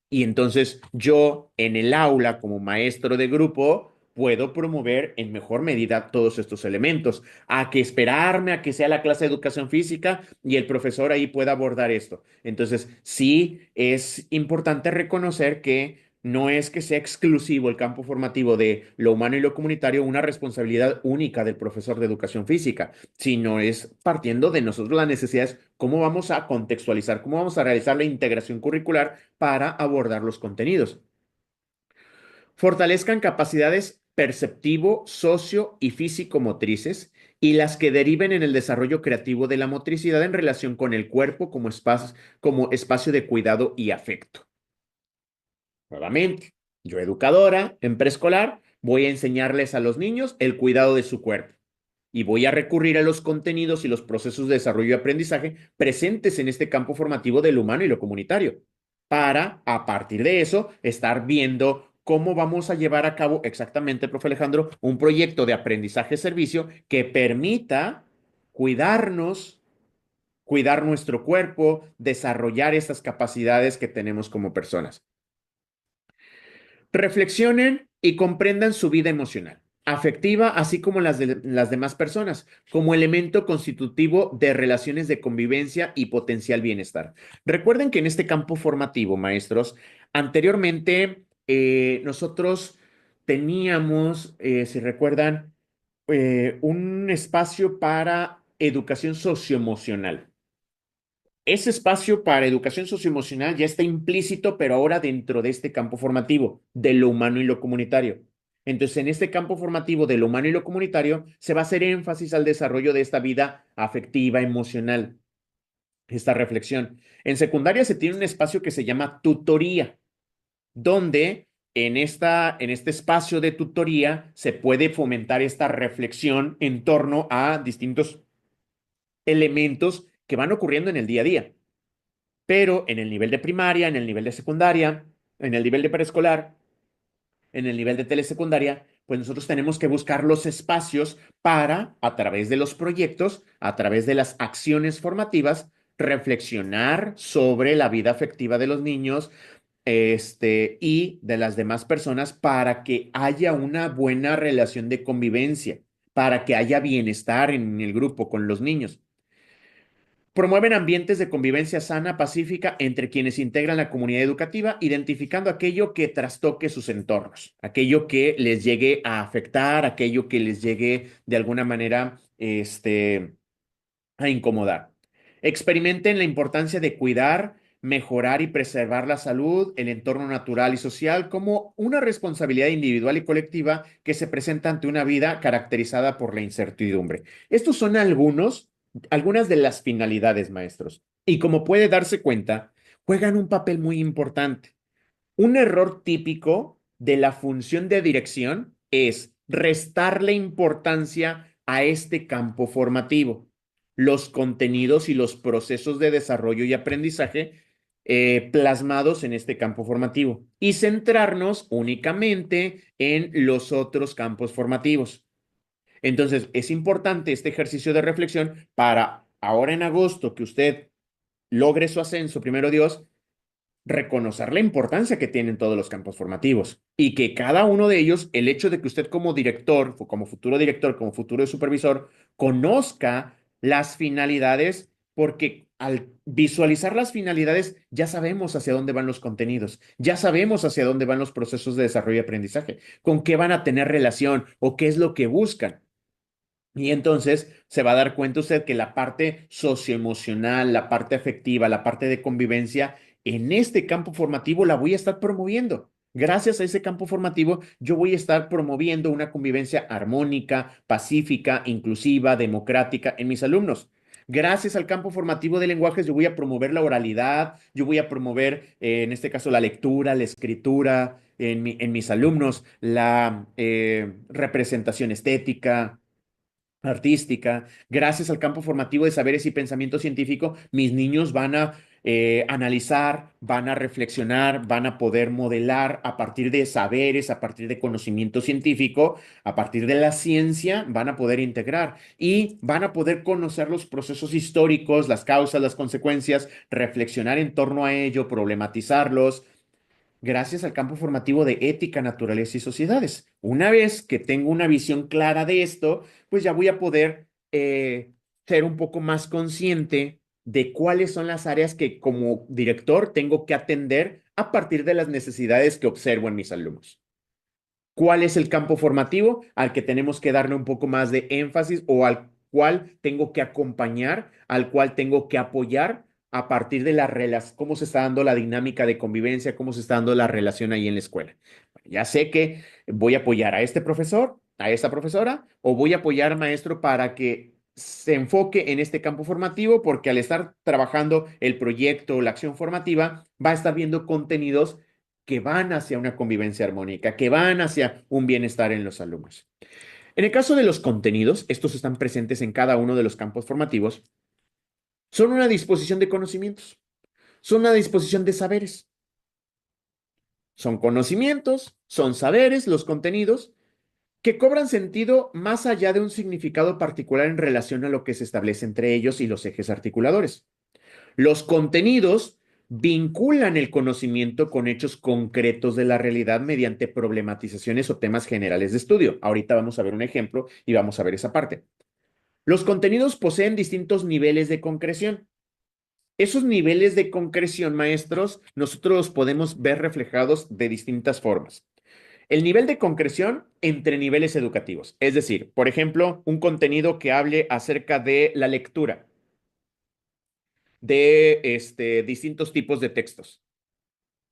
Y entonces yo en el aula como maestro de grupo puedo promover en mejor medida todos estos elementos, a que esperarme a que sea la clase de educación física y el profesor ahí pueda abordar esto. Entonces, sí es importante reconocer que no es que sea exclusivo el campo formativo de lo humano y lo comunitario, una responsabilidad única del profesor de educación física, sino es partiendo de nosotros las necesidades, cómo vamos a contextualizar, cómo vamos a realizar la integración curricular para abordar los contenidos. Fortalezcan capacidades perceptivo, socio y físico-motrices y las que deriven en el desarrollo creativo de la motricidad en relación con el cuerpo como espacio de cuidado y afecto. Nuevamente, yo educadora en preescolar voy a enseñarles a los niños el cuidado de su cuerpo y voy a recurrir a los contenidos y los procesos de desarrollo y aprendizaje presentes en este campo formativo de lo humano y lo comunitario, para, a partir de eso, estar viendo cómo vamos a llevar a cabo exactamente, profe Alejandro, un proyecto de aprendizaje-servicio que permita cuidarnos, cuidar nuestro cuerpo, desarrollar estas capacidades que tenemos como personas. Reflexionen y comprendan su vida emocional, afectiva, así como las de las demás personas, como elemento constitutivo de relaciones de convivencia y potencial bienestar. Recuerden que en este campo formativo, maestros, anteriormente nosotros teníamos, si recuerdan, un espacio para educación socioemocional. Ese espacio para educación socioemocional ya está implícito, pero ahora dentro de este campo formativo, de lo humano y lo comunitario. Entonces, en este campo formativo de lo humano y lo comunitario, se va a hacer énfasis al desarrollo de esta vida afectiva, emocional, esta reflexión. En secundaria se tiene un espacio que se llama tutoría, donde en este espacio de tutoría se puede fomentar esta reflexión en torno a distintos elementos que van ocurriendo en el día a día. Pero en el nivel de primaria, en el nivel de secundaria, en el nivel de preescolar, en el nivel de telesecundaria, pues nosotros tenemos que buscar los espacios para, a través de los proyectos, a través de las acciones formativas, reflexionar sobre la vida afectiva de los niños, y de las demás personas para que haya una buena relación de convivencia, para que haya bienestar en el grupo con los niños. Promueven ambientes de convivencia sana, pacífica entre quienes integran la comunidad educativa, identificando aquello que trastoque sus entornos, aquello que les llegue a afectar, aquello que les llegue de alguna manera a incomodar. Experimenten la importancia de cuidar, mejorar y preservar la salud, el entorno natural y social como una responsabilidad individual y colectiva que se presenta ante una vida caracterizada por la incertidumbre. Estos son algunas de las finalidades, maestros. Y como puede darse cuenta, juegan un papel muy importante. Un error típico de la función de dirección es restarle importancia a este campo formativo, los contenidos y los procesos de desarrollo y aprendizaje plasmados en este campo formativo y centrarnos únicamente en los otros campos formativos. Entonces, es importante este ejercicio de reflexión para ahora en agosto que usted logre su ascenso, primero Dios, reconocer la importancia que tienen todos los campos formativos y que cada uno de ellos, el hecho de que usted como director, como futuro director, como futuro supervisor, conozca las finalidades, porque al visualizar las finalidades ya sabemos hacia dónde van los contenidos, ya sabemos hacia dónde van los procesos de desarrollo y aprendizaje, con qué van a tener relación o qué es lo que buscan. Y entonces se va a dar cuenta usted que la parte socioemocional, la parte afectiva, la parte de convivencia, en este campo formativo la voy a estar promoviendo. Gracias a ese campo formativo, yo voy a estar promoviendo una convivencia armónica, pacífica, inclusiva, democrática en mis alumnos. Gracias al campo formativo de lenguajes, yo voy a promover la oralidad, yo voy a promover, en este caso, la lectura, la escritura en mis alumnos, la representación estética, artística. Gracias al campo formativo de saberes y pensamiento científico, mis niños van a analizar, van a reflexionar, van a poder modelar a partir de saberes, a partir de conocimiento científico, a partir de la ciencia, van a poder integrar y van a poder conocer los procesos históricos, las causas, las consecuencias, reflexionar en torno a ello, problematizarlos gracias al campo formativo de ética, naturaleza y sociedades. Una vez que tengo una visión clara de esto, pues ya voy a poder ser un poco más consciente de cuáles son las áreas que como director tengo que atender a partir de las necesidades que observo en mis alumnos. ¿Cuál es el campo formativo al que tenemos que darle un poco más de énfasis o al cual tengo que acompañar, al cual tengo que apoyar a partir de cómo se está dando la dinámica de convivencia, cómo se está dando la relación ahí en la escuela? Ya sé que voy a apoyar a este profesor, a esta profesora, o voy a apoyar al maestro para que se enfoque en este campo formativo, porque al estar trabajando el proyecto o la acción formativa, va a estar viendo contenidos que van hacia una convivencia armónica, que van hacia un bienestar en los alumnos. En el caso de los contenidos, estos están presentes en cada uno de los campos formativos, son una disposición de conocimientos, son una disposición de saberes. Son conocimientos, son saberes, los contenidos, que cobran sentido más allá de un significado particular en relación a lo que se establece entre ellos y los ejes articuladores. Los contenidos vinculan el conocimiento con hechos concretos de la realidad mediante problematizaciones o temas generales de estudio. Ahorita vamos a ver un ejemplo y vamos a ver esa parte. Los contenidos poseen distintos niveles de concreción. Esos niveles de concreción, maestros, nosotros los podemos ver reflejados de distintas formas. El nivel de concreción entre niveles educativos, es decir, por ejemplo, un contenido que hable acerca de la lectura de distintos tipos de textos.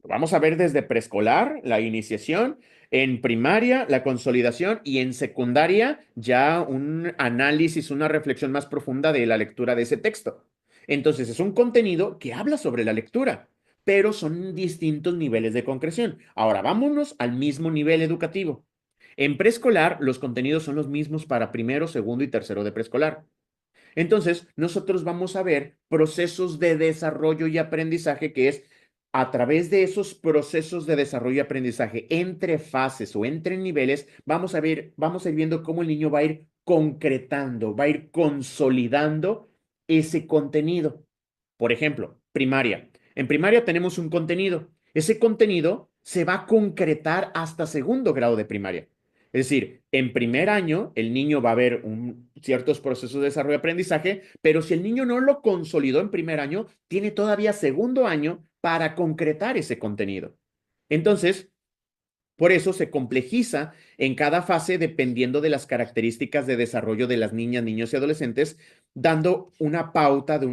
Lo vamos a ver desde preescolar, la iniciación, en primaria, la consolidación y en secundaria ya un análisis, una reflexión más profunda de la lectura de ese texto. Entonces es un contenido que habla sobre la lectura, pero son distintos niveles de concreción. Ahora vámonos al mismo nivel educativo. En preescolar, los contenidos son los mismos para primero, segundo y tercero de preescolar. Entonces, nosotros vamos a ver procesos de desarrollo y aprendizaje que es a través de esos procesos de desarrollo y aprendizaje entre fases o entre niveles, vamos a ir viendo cómo el niño va a ir concretando, va a ir consolidando ese contenido. Por ejemplo, primaria. En primaria tenemos un contenido. Ese contenido se va a concretar hasta segundo grado de primaria. Es decir, en primer año el niño va a ver ciertos procesos de desarrollo y aprendizaje, pero si el niño no lo consolidó en primer año, tiene todavía segundo año para concretar ese contenido. Entonces, por eso se complejiza en cada fase dependiendo de las características de desarrollo de las niñas, niños y adolescentes, dando una pauta de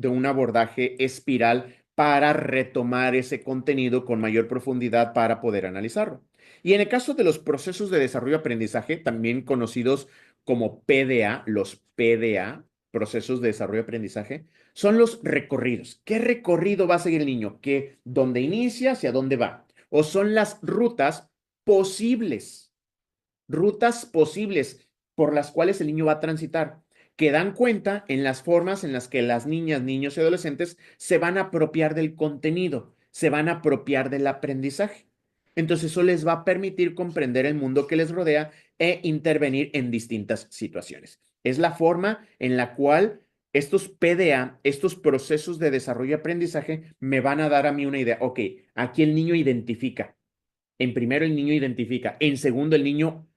un abordaje espiral para retomar ese contenido con mayor profundidad para poder analizarlo. Y en el caso de los procesos de desarrollo y aprendizaje, también conocidos como PDA, los PDA, procesos de desarrollo y aprendizaje, son los recorridos. ¿Qué recorrido va a seguir el niño? ¿Dónde inicia, hacia dónde va? O son las rutas posibles por las cuales el niño va a transitar, que dan cuenta en las formas en las que las niñas, niños y adolescentes se van a apropiar del contenido, se van a apropiar del aprendizaje. Entonces eso les va a permitir comprender el mundo que les rodea e intervenir en distintas situaciones. Es la forma en la cual estos PDA, estos procesos de desarrollo y aprendizaje, me van a dar a mí una idea. Ok, aquí el niño identifica. En primero el niño identifica. En segundo el niño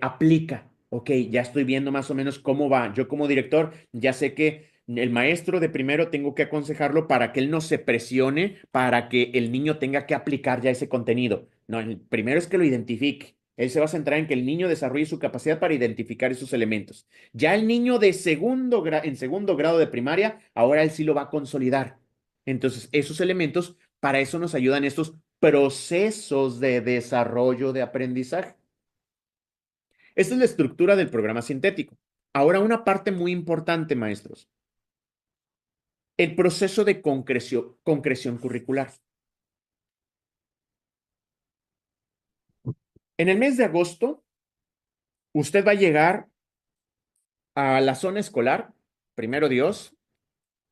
aplica. Ok, ya estoy viendo más o menos cómo va. Yo como director ya sé que el maestro de primero tengo que aconsejarlo para que él no se presione, para que el niño tenga que aplicar ya ese contenido. No, el primero es que lo identifique. Él se va a centrar en que el niño desarrolle su capacidad para identificar esos elementos. Ya el niño de en segundo grado de primaria, ahora él sí lo va a consolidar. Entonces, esos elementos, para eso nos ayudan estos procesos de desarrollo de aprendizaje. Esta es la estructura del programa sintético. Ahora, una parte muy importante, maestros. El proceso de concreción curricular. En el mes de agosto, usted va a llegar a la zona escolar, primero Dios,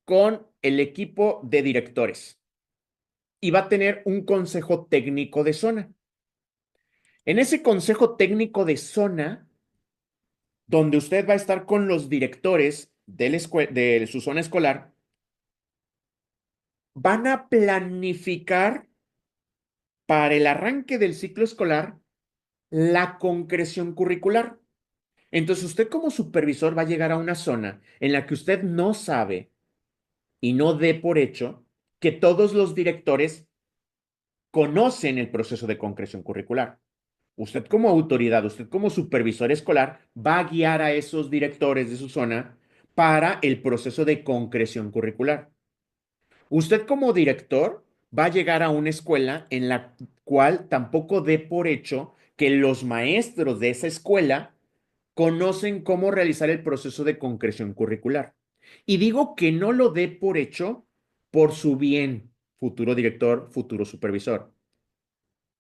con el equipo de directores y va a tener un consejo técnico de zona. En ese consejo técnico de zona, donde usted va a estar con los directores de su zona escolar, van a planificar para el arranque del ciclo escolar la concreción curricular. Entonces usted como supervisor va a llegar a una zona en la que usted no sabe y no dé por hecho que todos los directores conocen el proceso de concreción curricular. Usted como autoridad, usted como supervisor escolar va a guiar a esos directores de su zona para el proceso de concreción curricular. Usted como director va a llegar a una escuela en la cual tampoco dé por hecho que los maestros de esa escuela conocen cómo realizar el proceso de concreción curricular. Y digo que no lo dé por hecho por su bien, futuro director, futuro supervisor,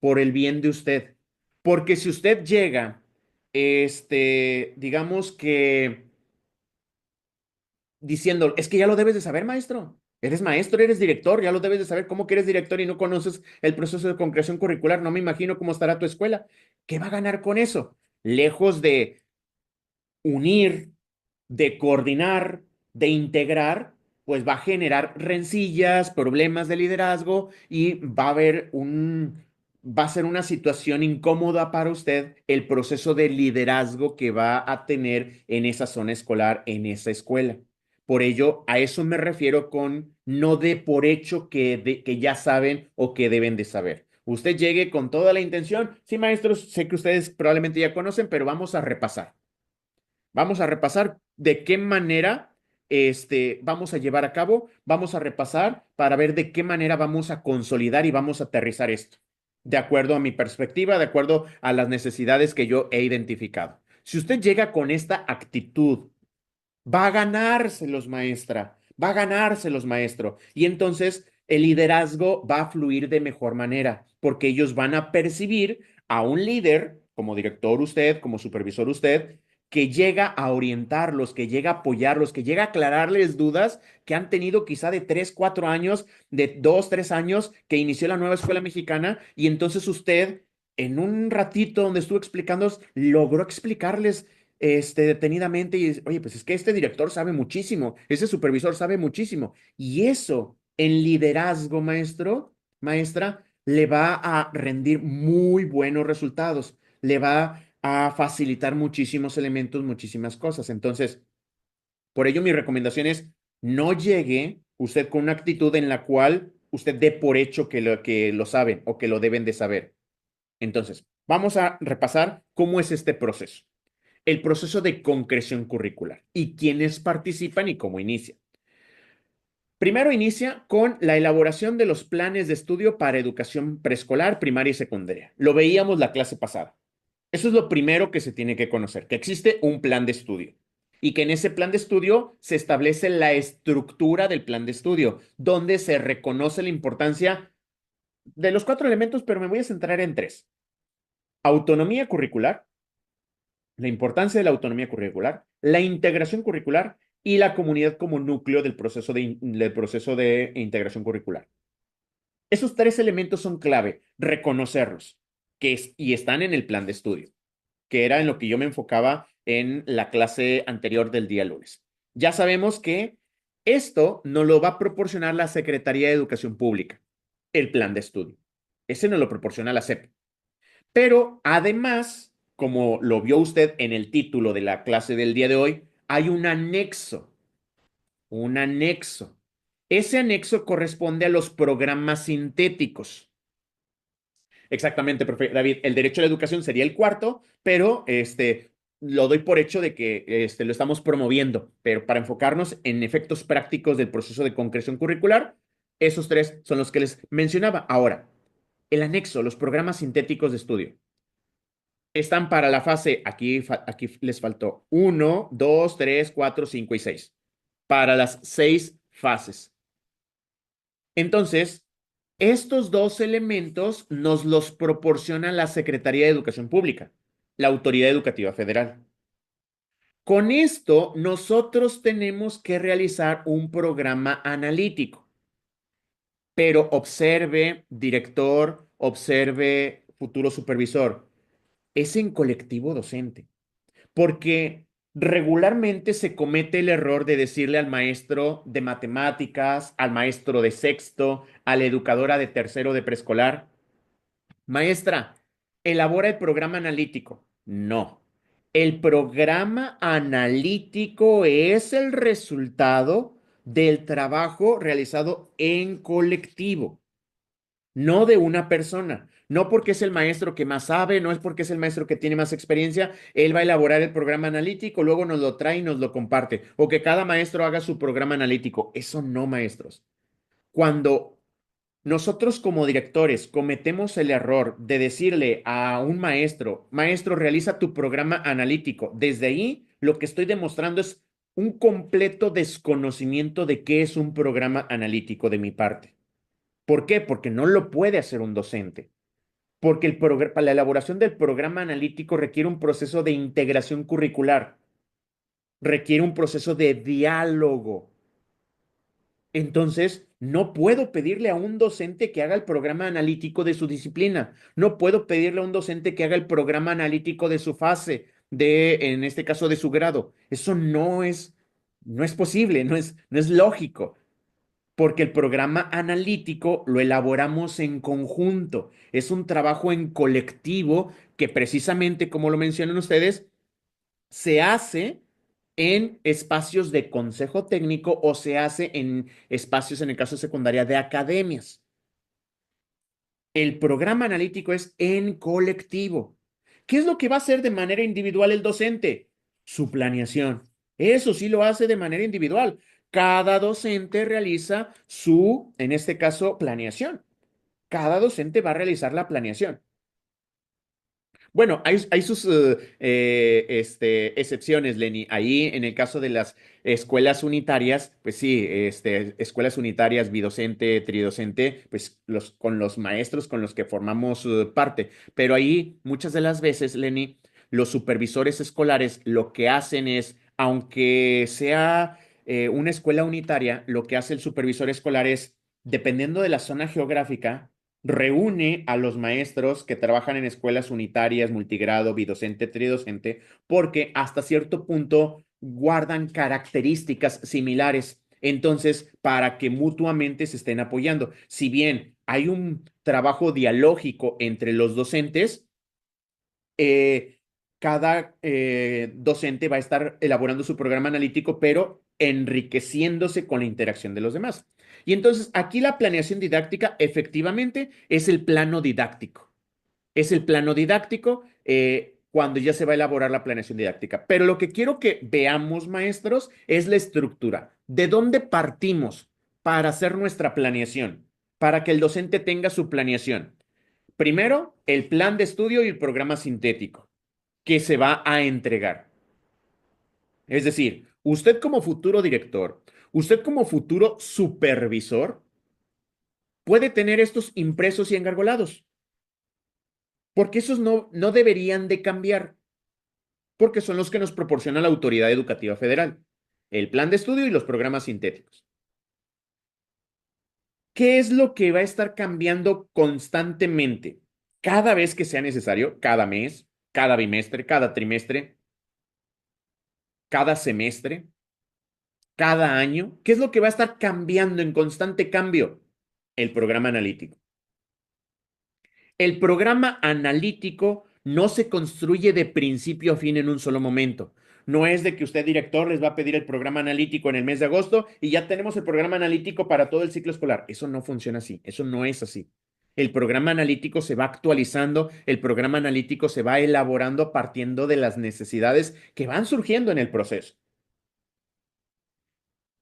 por el bien de usted. Porque si usted llega, digamos que diciendo, es que ya lo debes de saber, maestro. Eres maestro, eres director, ya lo debes de saber. ¿Cómo que eres director y no conoces el proceso de concreción curricular? No me imagino cómo estará tu escuela. ¿Qué va a ganar con eso? lejos de unir, de coordinar, de integrar, pues va a generar rencillas, problemas de liderazgo y va a ser una situación incómoda para usted el proceso de liderazgo que va a tener en esa zona escolar, en esa escuela. Por ello, a eso me refiero con no de por hecho que ya saben o que deben de saber. Usted llegue con toda la intención. Sí, maestros, sé que ustedes probablemente ya conocen, pero vamos a repasar. Vamos a repasar de qué manera vamos a llevar a cabo, vamos a repasar para ver de qué manera vamos a consolidar y vamos a aterrizar esto, de acuerdo a mi perspectiva, de acuerdo a las necesidades que yo he identificado. Si usted llega con esta actitud, va a ganárselos, maestra, va a ganárselos, maestro. Y entonces el liderazgo va a fluir de mejor manera, porque ellos van a percibir a un líder, como director usted, como supervisor usted, que llega a orientarlos, que llega a apoyarlos, que llega a aclararles dudas que han tenido quizá de 3, 4 años, de 2, 3 años que inició la nueva escuela mexicana y entonces usted en un ratito donde estuvo explicando, logró explicarles detenidamente y oye, pues es que este director sabe muchísimo, ese supervisor sabe muchísimo. Y eso en liderazgo, maestro, maestra, le va a rendir muy buenos resultados, le va a facilitar muchísimos elementos, muchísimas cosas. Entonces, por ello mi recomendación es no llegue usted con una actitud en la cual usted dé por hecho que lo saben o que lo deben de saber. Entonces, vamos a repasar cómo es este proceso, el proceso de concreción curricular y quiénes participan y cómo inicia. Primero inicia con la elaboración de los planes de estudio para educación preescolar, primaria y secundaria. Lo veíamos la clase pasada. Eso es lo primero que se tiene que conocer, que existe un plan de estudio y que en ese plan de estudio se establece la estructura del plan de estudio, donde se reconoce la importancia de los 4 elementos, pero me voy a centrar en 3. Autonomía curricular, la importancia de la autonomía curricular, la integración curricular y la comunidad como núcleo del proceso de integración curricular. Esos 3 elementos son clave, reconocerlos, y están en el plan de estudio, que era en lo que yo me enfocaba en la clase anterior del día lunes. Ya sabemos que esto nos lo va a proporcionar la Secretaría de Educación Pública, el plan de estudio. Ese nos lo proporciona la SEP. Pero además, como lo vio usted en el título de la clase del día de hoy, hay un anexo, un anexo. Ese anexo corresponde a los programas sintéticos. Exactamente, profe David. El derecho a la educación sería el cuarto, pero lo doy por hecho de que lo estamos promoviendo. Pero para enfocarnos en efectos prácticos del proceso de concreción curricular, esos 3 son los que les mencionaba. Ahora, el anexo, los programas sintéticos de estudio. Están para la fase, aquí les faltó 1, 2, 3, 4, 5 y 6. Para las 6 fases. Entonces, estos 2 elementos nos los proporciona la Secretaría de Educación Pública, la Autoridad Educativa Federal. Con esto, nosotros tenemos que realizar un programa analítico. Pero observe, director, observe, futuro supervisor, es en colectivo docente. Porque regularmente se comete el error de decirle al maestro de matemáticas, al maestro de sexto, a la educadora de tercero de preescolar, maestra, elabora el programa analítico. No, el programa analítico es el resultado del trabajo realizado en colectivo, no de una persona. No porque es el maestro que más sabe, no es porque es el maestro que tiene más experiencia, él va a elaborar el programa analítico, luego nos lo trae y nos lo comparte, o que cada maestro haga su programa analítico. Eso no, maestros. Cuando nosotros como directores cometemos el error de decirle a un maestro, maestro, realiza tu programa analítico, desde ahí lo que estoy demostrando es un completo desconocimiento de qué es un programa analítico de mi parte. ¿Por qué? Porque no lo puede hacer un docente. Porque para la elaboración del programa analítico requiere un proceso de integración curricular, requiere un proceso de diálogo. Entonces, no puedo pedirle a un docente que haga el programa analítico de su disciplina. No puedo pedirle a un docente que haga el programa analítico de su fase, en este caso, de su grado. Eso no es posible, no es lógico, porque el programa analítico lo elaboramos en conjunto. Es un trabajo en colectivo que precisamente, como lo mencionan ustedes, se hace en espacios de consejo técnico o se hace en espacios, en el caso de secundaria, de academias. El programa analítico es en colectivo. ¿Qué es lo que va a hacer de manera individual el docente? Su planeación. Eso sí lo hace de manera individual. Cada docente realiza en este caso, planeación. Cada docente va a realizar la planeación. Bueno, hay sus excepciones, Lenny. Ahí, en el caso de las escuelas unitarias, pues sí, escuelas unitarias, bidocente, tridocente, pues con los maestros con los que formamos parte. Pero ahí, muchas de las veces, Lenny, los supervisores escolares lo que hacen es, aunque sea una escuela unitaria, lo que hace el supervisor escolar es, dependiendo de la zona geográfica, reúne a los maestros que trabajan en escuelas unitarias, multigrado, bidocente, tridocente, porque hasta cierto punto guardan características similares. Entonces, para que mutuamente se estén apoyando. Si bien hay un trabajo dialógico entre los docentes, eh, cada docente va a estar elaborando su programa analítico, pero enriqueciéndose con la interacción de los demás. Y entonces aquí la planeación didáctica efectivamente es el plano didáctico. Es el plano didáctico cuando ya se va a elaborar la planeación didáctica. Pero lo que quiero que veamos, maestros, es la estructura. ¿De dónde partimos para hacer nuestra planeación? Para que el docente tenga su planeación. Primero, el plan de estudio y el programa sintético que se va a entregar. Es decir, usted como futuro director, usted como futuro supervisor, puede tener estos impresos y engargolados, porque esos no deberían de cambiar, porque son los que nos proporciona la Autoridad Educativa Federal, el plan de estudio y los programas sintéticos. ¿Qué es lo que va a estar cambiando constantemente? Cada vez que sea necesario, cada mes, cada bimestre, cada trimestre, cada semestre, cada año. ¿Qué es lo que va a estar cambiando en constante cambio? El programa analítico. El programa analítico no se construye de principio a fin en un solo momento. No es de que usted, director, les va a pedir el programa analítico en el mes de agosto y ya tenemos el programa analítico para todo el ciclo escolar. Eso no funciona así. Eso no es así. El programa analítico se va actualizando, el programa analítico se va elaborando partiendo de las necesidades que van surgiendo en el proceso.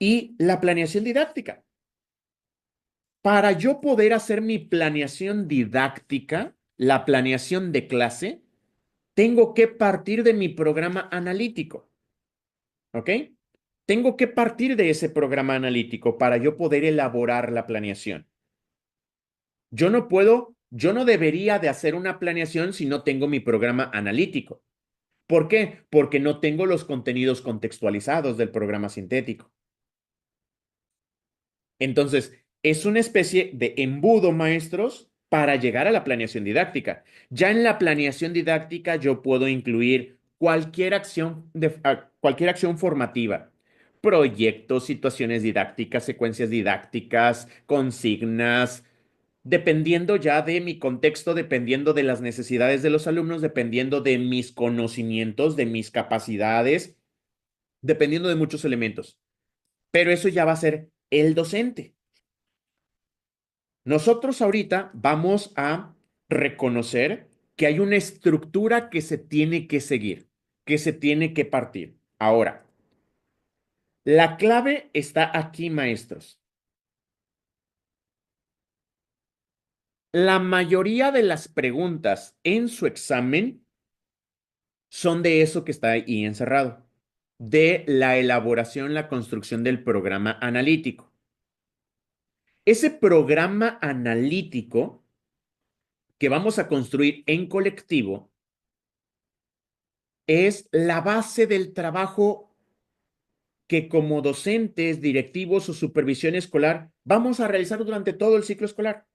Y la planeación didáctica. Para yo poder hacer mi planeación didáctica, la planeación de clase, tengo que partir de mi programa analítico. ¿Ok? Tengo que partir de ese programa analítico para yo poder elaborar la planeación. Yo no debería de hacer una planeación si no tengo mi programa analítico. ¿Por qué? Porque no tengo los contenidos contextualizados del programa sintético. Entonces, es una especie de embudo, maestros, para llegar a la planeación didáctica. Ya en la planeación didáctica yo puedo incluir cualquier acción formativa, proyectos, situaciones didácticas, secuencias didácticas, consignas, dependiendo ya de mi contexto, dependiendo de las necesidades de los alumnos, dependiendo de mis conocimientos, de mis capacidades, dependiendo de muchos elementos. Pero eso ya va a ser el docente. Nosotros ahorita vamos a reconocer que hay una estructura que se tiene que seguir, que se tiene que partir. Ahora, la clave está aquí, maestros. La mayoría de las preguntas en su examen son de eso que está ahí encerrado, de la elaboración, la construcción del programa analítico. Ese programa analítico que vamos a construir en colectivo es la base del trabajo que como docentes, directivos o supervisión escolar vamos a realizar durante todo el ciclo escolar.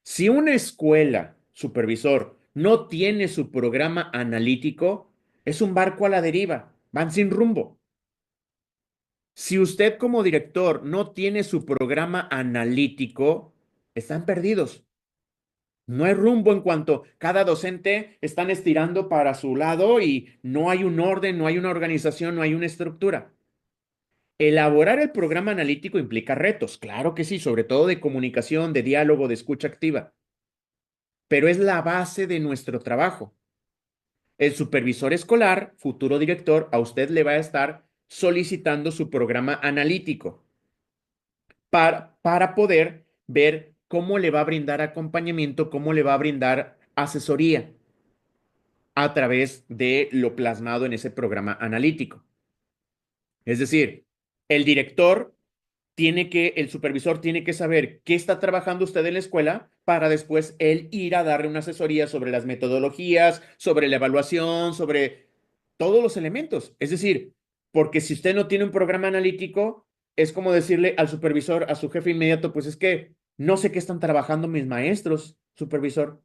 Si una escuela, supervisor, no tiene su programa analítico, es un barco a la deriva, van sin rumbo. Si usted como director no tiene su programa analítico, están perdidos. No hay rumbo en cuanto cada docente están estirando para su lado y no hay un orden, no hay una organización, no hay una estructura. Elaborar el programa analítico implica retos, claro que sí, sobre todo de comunicación, de diálogo, de escucha activa, pero es la base de nuestro trabajo. El supervisor escolar, futuro director, a usted le va a estar solicitando su programa analítico para poder ver cómo le va a brindar acompañamiento, cómo le va a brindar asesoría a través de lo plasmado en ese programa analítico. Es decir, el director el supervisor tiene que saber qué está trabajando usted en la escuela para después él ir a darle una asesoría sobre las metodologías, sobre la evaluación, sobre todos los elementos. Es decir, porque si usted no tiene un programa analítico, es como decirle al supervisor, a su jefe inmediato, pues es que no sé qué están trabajando mis maestros, supervisor.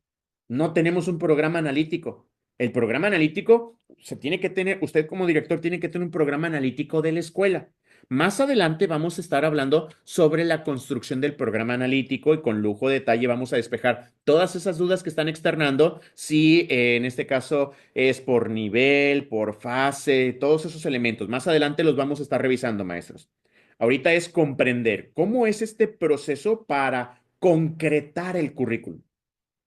No tenemos un programa analítico. El programa analítico se tiene que tener, usted como director tiene que tener un programa analítico de la escuela. Más adelante vamos a estar hablando sobre la construcción del programa analítico y con lujo de detalle vamos a despejar todas esas dudas que están externando, si en este caso es por nivel, por fase, todos esos elementos. Más adelante los vamos a estar revisando, maestros. Ahorita es comprender cómo es este proceso para concretar el currículum,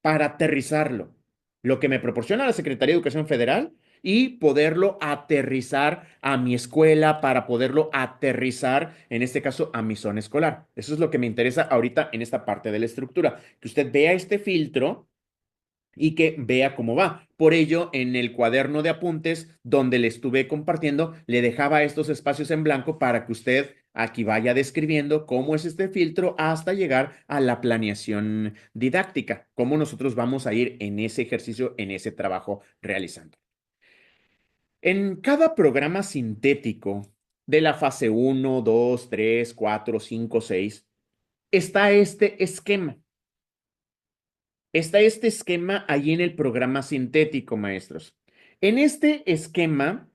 para aterrizarlo, lo que me proporciona la Secretaría de Educación Federal y poderlo aterrizar a mi escuela, para poderlo aterrizar, en este caso, a mi zona escolar. Eso es lo que me interesa ahorita en esta parte de la estructura, que usted vea este filtro y que vea cómo va. Por ello, en el cuaderno de apuntes donde le estuve compartiendo, le dejaba estos espacios en blanco para que usted aquí vaya describiendo cómo es este filtro hasta llegar a la planeación didáctica, cómo nosotros vamos a ir en ese ejercicio, en ese trabajo realizando. En cada programa sintético de la fase 1, 2, 3, 4, 5, 6, está este esquema. Está este esquema ahí en el programa sintético, maestros. En este esquema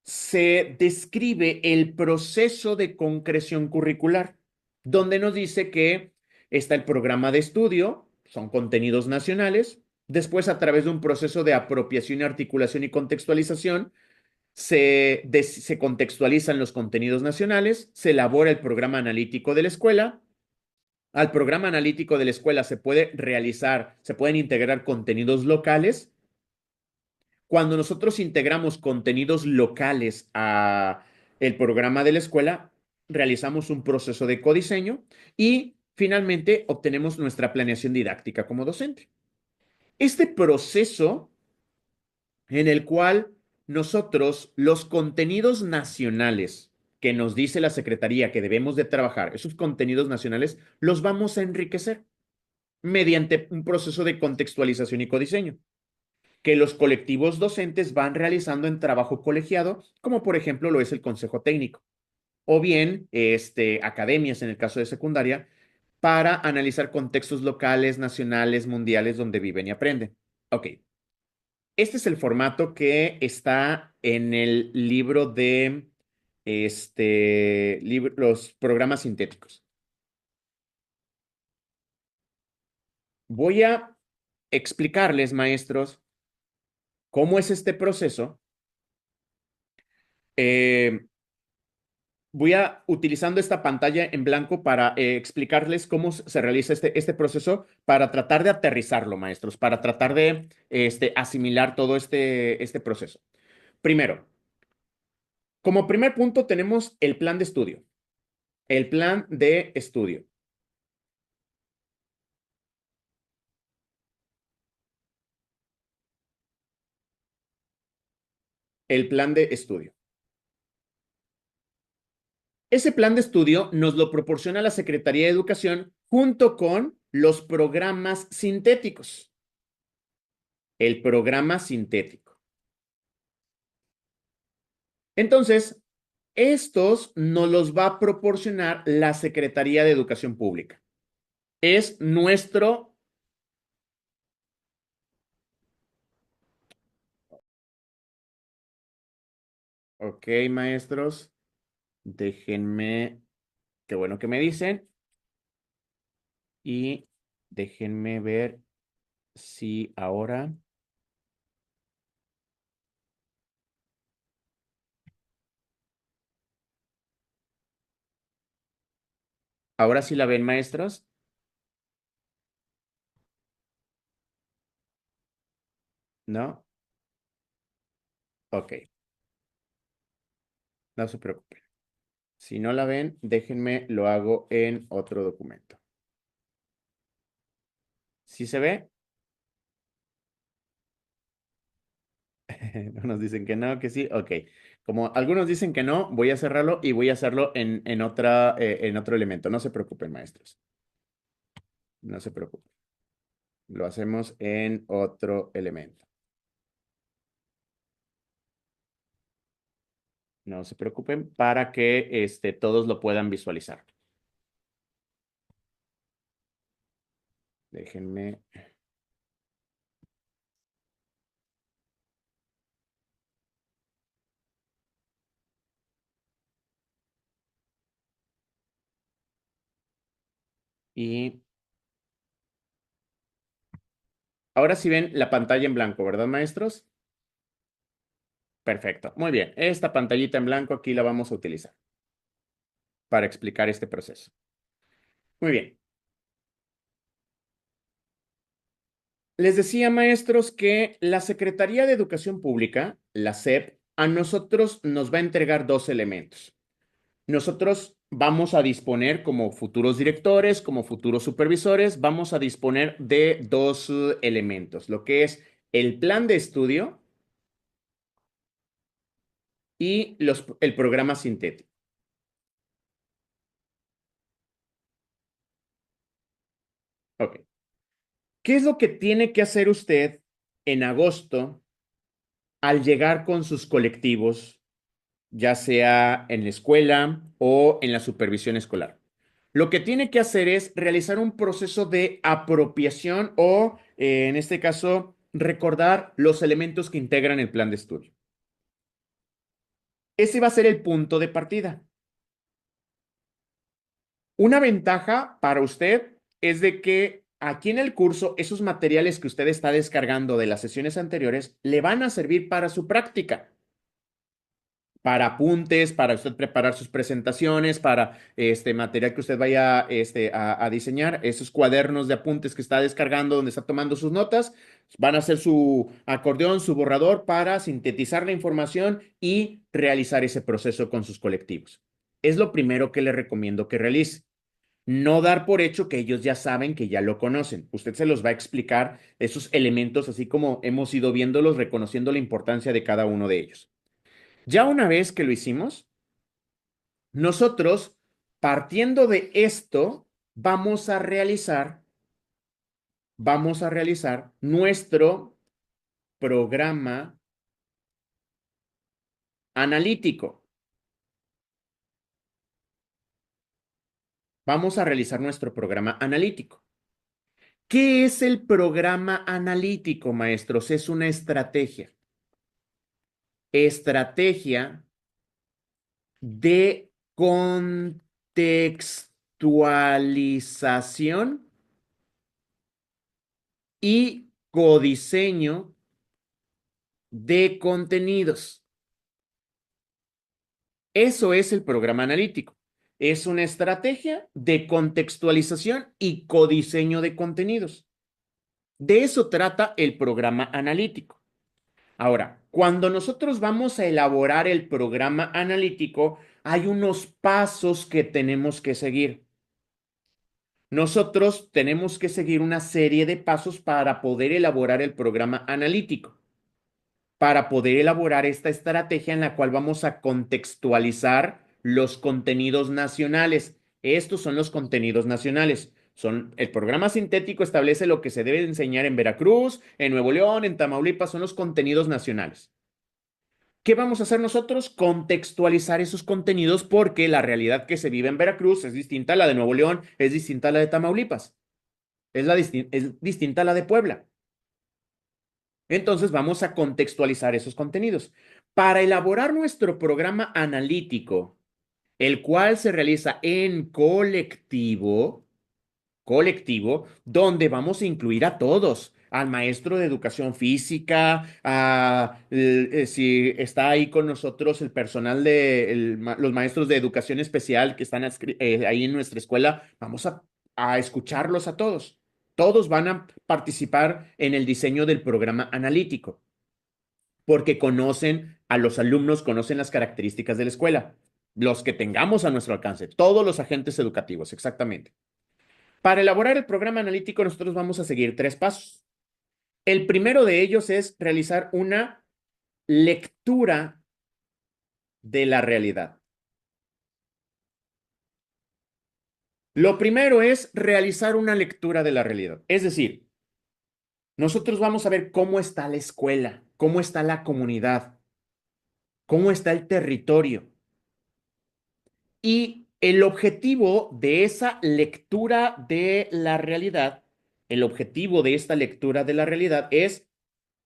se describe el proceso de concreción curricular, donde nos dice que está el programa de estudio, son contenidos nacionales, después a través de un proceso de apropiación, articulación y contextualización, se contextualizan los contenidos nacionales, se elabora el programa analítico de la escuela. Al programa analítico de la escuela se pueden integrar contenidos locales. Cuando nosotros integramos contenidos locales a el programa de la escuela, realizamos un proceso de codiseño y finalmente obtenemos nuestra planeación didáctica como docente. Este proceso en el cual nosotros los contenidos nacionales que nos dice la Secretaría que debemos de trabajar, esos contenidos nacionales, los vamos a enriquecer mediante un proceso de contextualización y codiseño que los colectivos docentes van realizando en trabajo colegiado, como por ejemplo lo es el Consejo Técnico, o bien academias en el caso de secundaria, para analizar contextos locales, nacionales, mundiales donde viven y aprenden. Ok, este es el formato que está en el libro de los programas sintéticos. Voy a explicarles, maestros, cómo es este proceso. Voy a, utilizando esta pantalla en blanco para explicarles cómo se realiza este proceso para tratar de aterrizarlo, maestros, para tratar de asimilar todo este proceso. Primero, como primer punto tenemos el plan de estudio. El plan de estudio. El plan de estudio. Ese plan de estudio nos lo proporciona la Secretaría de Educación junto con los programas sintéticos. El programa sintético. Entonces, Estos nos los va a proporcionar la Secretaría de Educación Pública. Es nuestro... Ok, maestros, déjenme... Qué bueno que me dicen. Y déjenme ver si ahora... ¿Ahora sí la ven, maestros? ¿No? Ok, no se preocupen. Si no la ven, déjenme, lo hago en otro documento. ¿Sí se ve? Unos dicen que no, que sí. Ok. Como algunos dicen que no, voy a cerrarlo y voy a hacerlo en otro elemento. No se preocupen, maestros. No se preocupen. Lo hacemos en otro elemento. No se preocupen para que todos lo puedan visualizar. Déjenme. Y ahora sí ven la pantalla en blanco, ¿verdad, maestros? Perfecto. Muy bien. Esta pantallita en blanco aquí la vamos a utilizar para explicar este proceso. Muy bien. Les decía, maestros, que la Secretaría de Educación Pública, la SEP, a nosotros nos va a entregar dos elementos. Nosotros vamos a disponer como futuros directores, como futuros supervisores, vamos a disponer de dos elementos, lo que es el plan de estudio y el programa sintético. Ok. ¿Qué es lo que tiene que hacer usted en agosto al llegar con sus colectivos, ya sea en la escuela o en la supervisión escolar? Lo que tiene que hacer es realizar un proceso de apropiación o, en este caso, recordar los elementos que integran el plan de estudio. Ese va a ser el punto de partida. Una ventaja para usted es de que aquí en el curso, esos materiales que usted está descargando de las sesiones anteriores le van a servir para su práctica, para apuntes, para usted preparar sus presentaciones, para este material que usted vaya a diseñar, esos cuadernos de apuntes que está descargando, donde está tomando sus notas, van a ser su acordeón, su borrador para sintetizar la información y realizar ese proceso con sus colectivos. Es lo primero que le recomiendo que realice. No dar por hecho que ellos ya saben, que ya lo conocen. Usted se los va a explicar esos elementos, así como hemos ido viéndolos, reconociendo la importancia de cada uno de ellos. Ya una vez que lo hicimos, nosotros, partiendo de esto, vamos a realizar nuestro programa analítico. Vamos a realizar nuestro programa analítico. ¿Qué es el programa analítico, maestros? Es una estrategia. Estrategia de contextualización y codiseño de contenidos. Eso es el programa analítico. Es una estrategia de contextualización y codiseño de contenidos. De eso trata el programa analítico. Ahora, cuando nosotros vamos a elaborar el programa analítico, hay unos pasos que tenemos que seguir. Nosotros tenemos que seguir una serie de pasos para poder elaborar el programa analítico, para poder elaborar esta estrategia en la cual vamos a contextualizar los contenidos nacionales. Estos son los contenidos nacionales. El programa sintético establece lo que se debe enseñar en Veracruz, en Nuevo León, en Tamaulipas, son los contenidos nacionales. ¿Qué vamos a hacer nosotros? Contextualizar esos contenidos porque la realidad que se vive en Veracruz es distinta a la de Nuevo León, es distinta a la de Tamaulipas, es distinta a la de Puebla. Entonces vamos a contextualizar esos contenidos. Para elaborar nuestro programa analítico, el cual se realiza en colectivo, donde vamos a incluir a todos, al maestro de educación física, si está ahí con nosotros el personal los maestros de educación especial que están ahí en nuestra escuela, vamos a escucharlos a todos. Todos van a participar en el diseño del programa analítico, porque conocen a los alumnos, conocen las características de la escuela, los que tengamos a nuestro alcance, todos los agentes educativos, exactamente. Para elaborar el programa analítico, nosotros vamos a seguir 3 pasos. El primero de ellos es realizar una lectura de la realidad. Lo primero es realizar una lectura de la realidad. Es decir, nosotros vamos a ver cómo está la escuela, cómo está la comunidad, cómo está el territorio. Y el objetivo de esa lectura de la realidad, el objetivo de esta lectura de la realidad es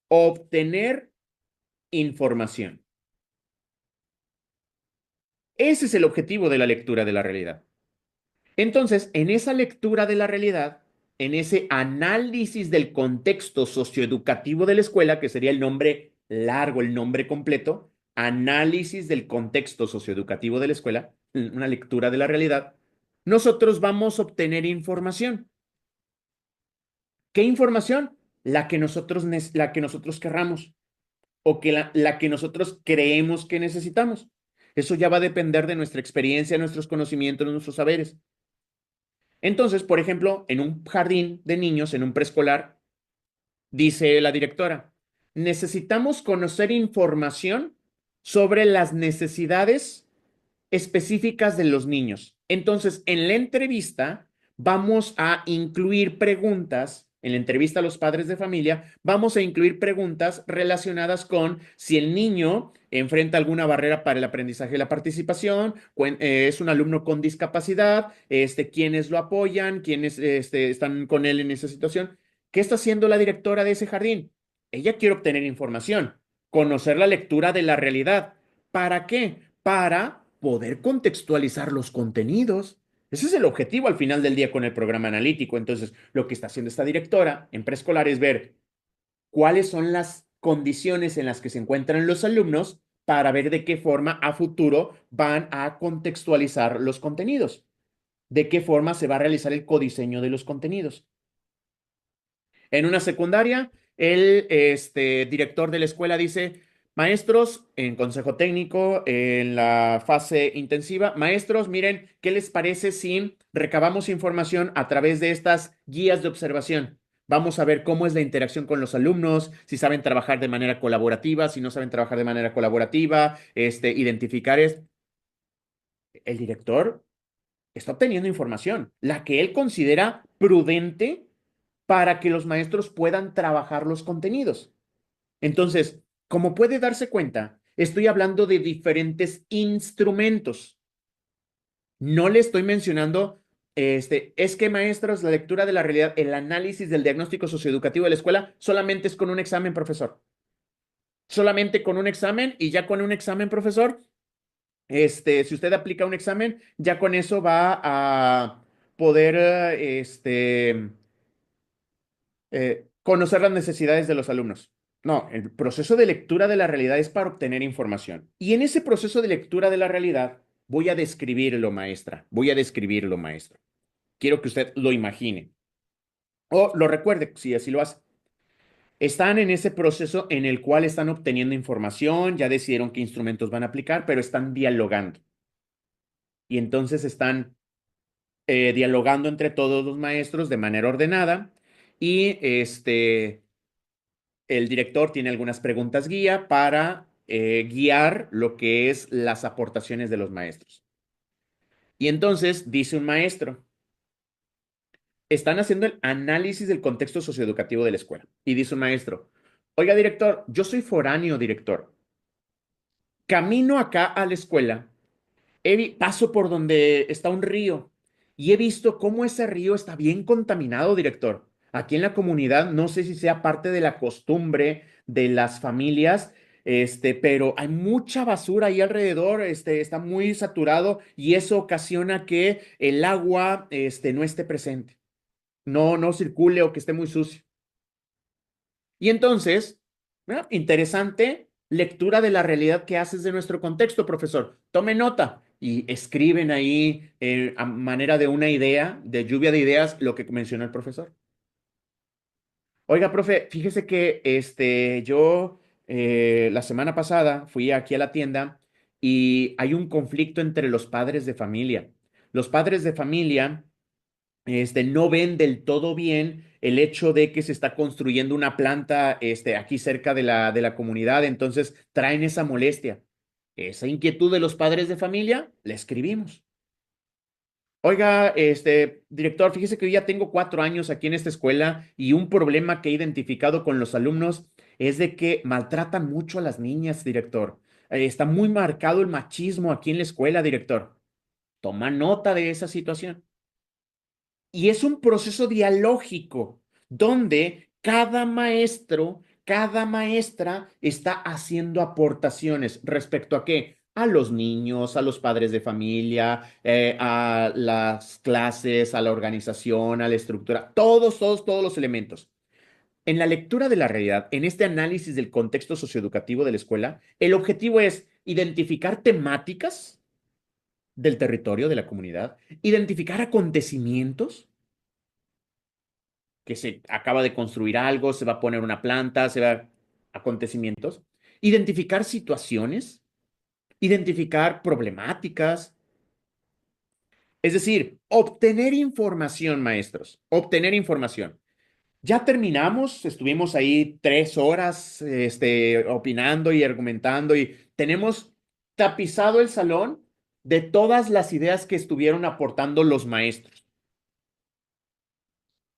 obtener información. Ese es el objetivo de la lectura de la realidad. Entonces, en esa lectura de la realidad, en ese análisis del contexto socioeducativo de la escuela, que sería el nombre largo, el nombre completo, análisis del contexto socioeducativo de la escuela, una lectura de la realidad, nosotros vamos a obtener información. ¿Qué información? La que nosotros querramos o que la que nosotros creemos que necesitamos. Eso ya va a depender de nuestra experiencia, nuestros conocimientos, nuestros saberes. Entonces, por ejemplo, en un jardín de niños, en un preescolar, dice la directora, necesitamos conocer información sobre las necesidades específicas de los niños. Entonces, en la entrevista vamos a incluir preguntas, en la entrevista a los padres de familia, vamos a incluir preguntas relacionadas con si el niño enfrenta alguna barrera para el aprendizaje y la participación, es un alumno con discapacidad, quiénes lo apoyan, quiénes están con él en esa situación. ¿Qué está haciendo la directora de ese jardín? Ella quiere obtener información, conocer la lectura de la realidad. ¿Para qué? Para poder contextualizar los contenidos. Ese es el objetivo al final del día con el programa analítico. Entonces, lo que está haciendo esta directora en preescolar es ver cuáles son las condiciones en las que se encuentran los alumnos para ver de qué forma a futuro van a contextualizar los contenidos, de qué forma se va a realizar el codiseño de los contenidos. En una secundaria, el director de la escuela dice, maestros, en consejo técnico, en la fase intensiva, maestros, miren, ¿qué les parece si recabamos información a través de estas guías de observación? Vamos a ver cómo es la interacción con los alumnos, si saben trabajar de manera colaborativa, si no saben trabajar de manera colaborativa, identificar esto. El director está obteniendo información, la que él considera prudente para que los maestros puedan trabajar los contenidos. Entonces, como puede darse cuenta, estoy hablando de diferentes instrumentos. No le estoy mencionando, es que maestros, la lectura de la realidad, el análisis del diagnóstico socioeducativo de la escuela, solamente es con un examen, profesor. Solamente con un examen y ya con un examen, profesor, si usted aplica un examen, ya con eso va a poder, conocer las necesidades de los alumnos. No, el proceso de lectura de la realidad es para obtener información. Y en ese proceso de lectura de la realidad voy a describirlo, maestra. Voy a describirlo, maestro. Quiero que usted lo imagine. O lo recuerde, si así lo hace. Están en ese proceso en el cual están obteniendo información, ya decidieron qué instrumentos van a aplicar, pero están dialogando. Y entonces están dialogando entre todos los maestros de manera ordenada y el director tiene algunas preguntas guía para guiar lo que es las aportaciones de los maestros. Y entonces dice un maestro, están haciendo el análisis del contexto socioeducativo de la escuela. Y dice un maestro, oiga, director, yo soy foráneo, director. Camino acá a la escuela, paso por donde está un río y he visto cómo ese río está bien contaminado, director. Aquí en la comunidad, no sé si sea parte de la costumbre de las familias, pero hay mucha basura ahí alrededor, está muy saturado y eso ocasiona que el agua, no esté presente, no circule o que esté muy sucio. Y entonces, interesante lectura de la realidad que haces de nuestro contexto, profesor. Tome nota y escriben ahí a manera de una idea, de lluvia de ideas, lo que mencionó el profesor. Oiga, profe, fíjese que yo la semana pasada fui aquí a la tienda y hay un conflicto entre los padres de familia. Los padres de familia no ven del todo bien el hecho de que se está construyendo una planta aquí cerca de la comunidad, entonces traen esa molestia. Esa inquietud de los padres de familia, la escribimos. Oiga, director, fíjese que yo ya tengo 4 años aquí en esta escuela y un problema que he identificado con los alumnos es de que maltratan mucho a las niñas, director. Está muy marcado el machismo aquí en la escuela, director. Toma nota de esa situación. Y es un proceso dialógico donde cada maestro, cada maestra está haciendo aportaciones respecto a qué? A los niños, a los padres de familia, a las clases, a la organización, a la estructura, todos los elementos. En la lectura de la realidad, en este análisis del contexto socioeducativo de la escuela, el objetivo es identificar temáticas del territorio, de la comunidad, identificar acontecimientos que se acaba de construir algo, se va a poner una planta, se va acontecimientos, identificar situaciones, identificar problemáticas, es decir, obtener información, maestros, obtener información. Ya terminamos, estuvimos ahí 3 horas, opinando y argumentando y tenemos tapizado el salón de todas las ideas que estuvieron aportando los maestros,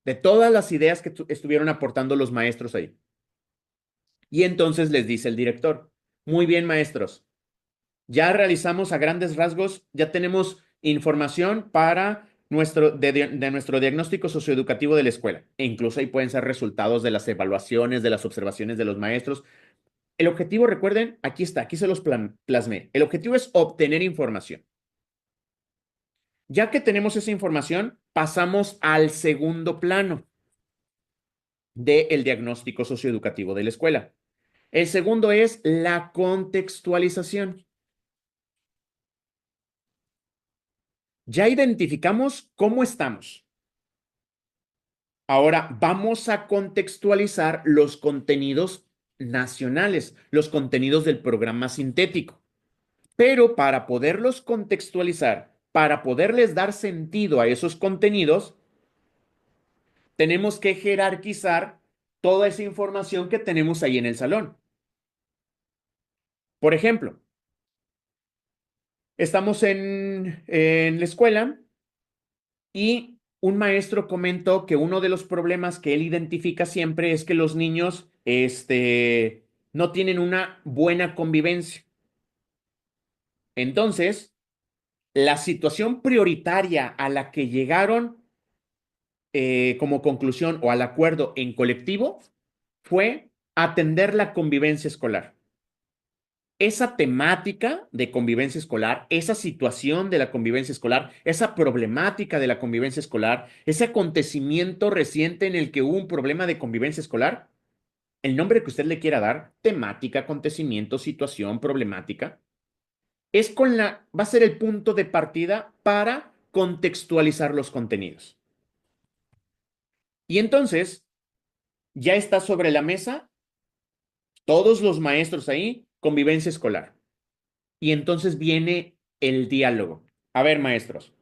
de todas las ideas que estuvieron aportando los maestros ahí. Y entonces les dice el director, muy bien, maestros, ya realizamos a grandes rasgos, ya tenemos información para de nuestro diagnóstico socioeducativo de la escuela. E incluso ahí pueden ser resultados de las evaluaciones, de las observaciones de los maestros. El objetivo, recuerden, aquí está, aquí se los plasmé. El objetivo es obtener información. Ya que tenemos esa información, pasamos al segundo plano del diagnóstico socioeducativo de la escuela. El segundo es la contextualización. Ya identificamos cómo estamos. Ahora vamos a contextualizar los contenidos nacionales, los contenidos del programa sintético. Pero para poderlos contextualizar, para poderles dar sentido a esos contenidos, tenemos que jerarquizar toda esa información que tenemos ahí en el salón. Por ejemplo, estamos en la escuela y un maestro comentó que uno de los problemas que él identifica siempre es que los niños, no tienen una buena convivencia. Entonces, la situación prioritaria a la que llegaron como conclusión o al acuerdo en colectivo fue atender la convivencia escolar. Esa temática de convivencia escolar, esa situación de la convivencia escolar, esa problemática de la convivencia escolar, ese acontecimiento reciente en el que hubo un problema de convivencia escolar, el nombre que usted le quiera dar, temática, acontecimiento, situación, problemática, va a ser el punto de partida para contextualizar los contenidos. Y entonces, ya está sobre la mesa todos los maestros ahí, convivencia escolar. Y entonces viene el diálogo. A ver, maestros,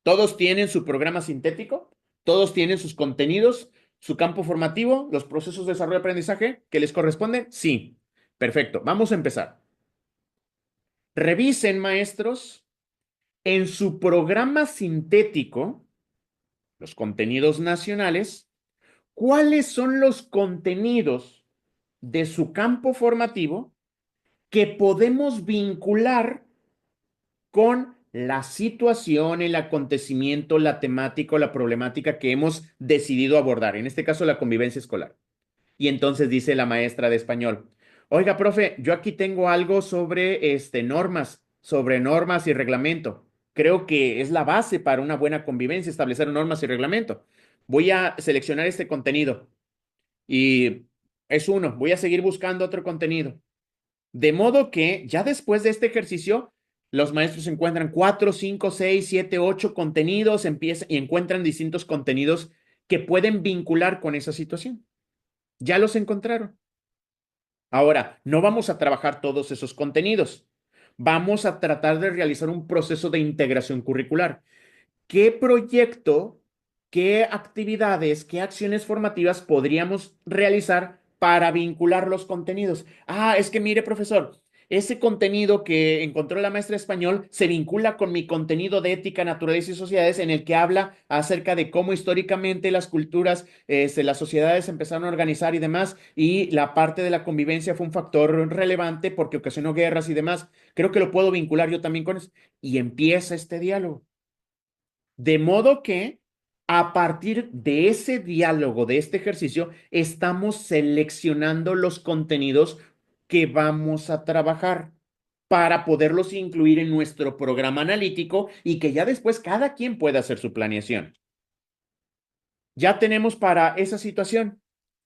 ¿todos tienen su programa sintético? ¿Todos tienen sus contenidos, su campo formativo, los procesos de desarrollo y aprendizaje que les corresponden? Sí. Perfecto. Vamos a empezar. Revisen, maestros, en su programa sintético, los contenidos nacionales, ¿cuáles son los contenidos de su campo formativo que podemos vincular con la situación, el acontecimiento, la temática o la problemática que hemos decidido abordar, en este caso la convivencia escolar. Y entonces dice la maestra de español, oiga, profe, yo aquí tengo algo sobre sobre normas y reglamento. Creo que es la base para una buena convivencia, establecer normas y reglamento. Voy a seleccionar este contenido y es uno, voy a seguir buscando otro contenido. De modo que ya después de este ejercicio, los maestros encuentran 4, 5, 6, 7, 8 contenidos, empiezan y encuentran distintos contenidos que pueden vincular con esa situación. Ya los encontraron. Ahora, no vamos a trabajar todos esos contenidos. Vamos a tratar de realizar un proceso de integración curricular. ¿Qué proyecto, qué actividades, qué acciones formativas podríamos realizar para vincular los contenidos? Ah, es que mire, profesor, ese contenido que encontró la maestra de español se vincula con mi contenido de ética, naturaleza y sociedades en el que habla acerca de cómo históricamente las culturas, las sociedades se empezaron a organizar y demás, y la parte de la convivencia fue un factor relevante porque ocasionó guerras y demás. Creo que lo puedo vincular yo también con eso. Y empieza este diálogo. De modo que a partir de ese diálogo, de este ejercicio, estamos seleccionando los contenidos que vamos a trabajar para poderlos incluir en nuestro programa analítico y que ya después cada quien pueda hacer su planeación. Ya tenemos para esa situación.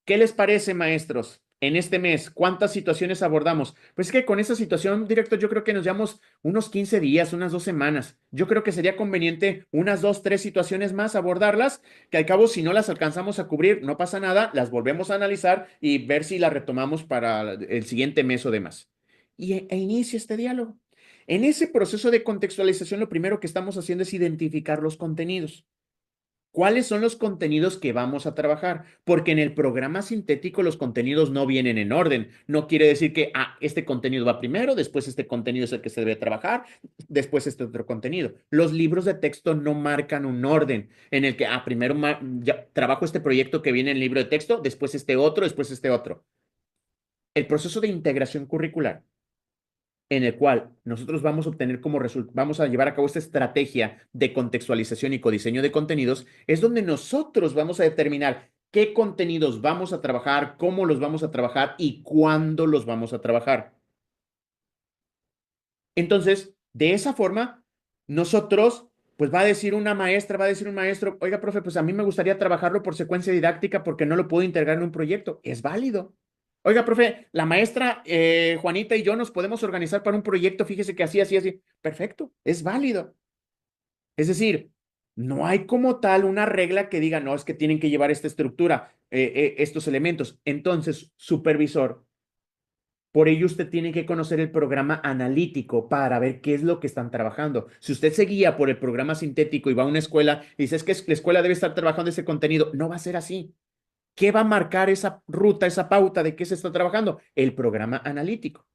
¿Qué les parece, maestros? En este mes, ¿cuántas situaciones abordamos? Pues es que con esa situación, director, yo creo que nos llevamos unos 15 días, unas 2 semanas. Yo creo que sería conveniente unas 2, 3 situaciones más abordarlas, que al cabo, si no las alcanzamos a cubrir, no pasa nada, las volvemos a analizar y ver si las retomamos para el siguiente mes o demás. E inicia este diálogo. En ese proceso de contextualización, lo primero que estamos haciendo es identificar los contenidos. ¿Cuáles son los contenidos que vamos a trabajar? Porque en el programa sintético los contenidos no vienen en orden. No quiere decir que este contenido va primero, después este contenido es el que se debe trabajar, después este otro contenido. Los libros de texto no marcan un orden en el que primero trabajo este proyecto que viene en el libro de texto, después este otro, después este otro. El proceso de integración curricular en el cual nosotros vamos a obtener como resultado, vamos a llevar a cabo esta estrategia de contextualización y codiseño de contenidos, es donde nosotros vamos a determinar qué contenidos vamos a trabajar, cómo los vamos a trabajar y cuándo los vamos a trabajar. Entonces, de esa forma, nosotros, pues va a decir una maestra, va a decir un maestro, oiga, profe, pues a mí me gustaría trabajarlo por secuencia didáctica porque no lo puedo integrar en un proyecto. Es válido. Oiga, profe, la maestra Juanita y yo nos podemos organizar para un proyecto, fíjese que así, así, así. Perfecto, es válido. Es decir, no hay como tal una regla que diga, no, es que tienen que llevar esta estructura, estos elementos. Entonces, supervisor, por ello usted tiene que conocer el programa analítico para ver qué es lo que están trabajando. Si usted se guía por el programa sintético y va a una escuela y dice, es que la escuela debe estar trabajando ese contenido, no va a ser así. ¿Qué va a marcar esa ruta, esa pauta de qué se está trabajando? El programa analítico.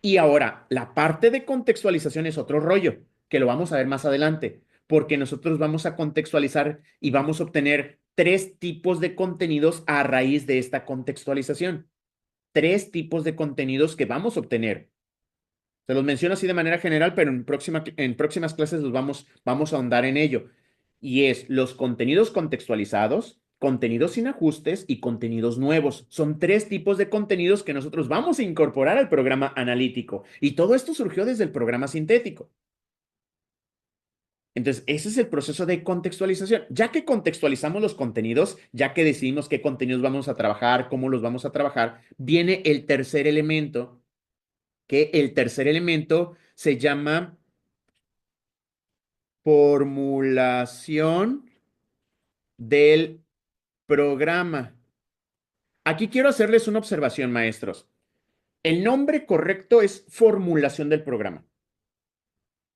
Y ahora, la parte de contextualización es otro rollo, que lo vamos a ver más adelante, porque nosotros vamos a contextualizar y vamos a obtener 3 tipos de contenidos a raíz de esta contextualización. 3 tipos de contenidos que vamos a obtener. Se los menciono así de manera general, pero en próximas clases vamos a ahondar en ello. Y es los contenidos contextualizados, contenidos sin ajustes y contenidos nuevos. Son 3 tipos de contenidos que nosotros vamos a incorporar al programa analítico. Y todo esto surgió desde el programa sintético. Entonces, ese es el proceso de contextualización. Ya que contextualizamos los contenidos, ya que decidimos qué contenidos vamos a trabajar, cómo los vamos a trabajar, viene el tercer elemento, que el tercer elemento se llama formulación del programa. Aquí quiero hacerles una observación, maestros. El nombre correcto es formulación del programa.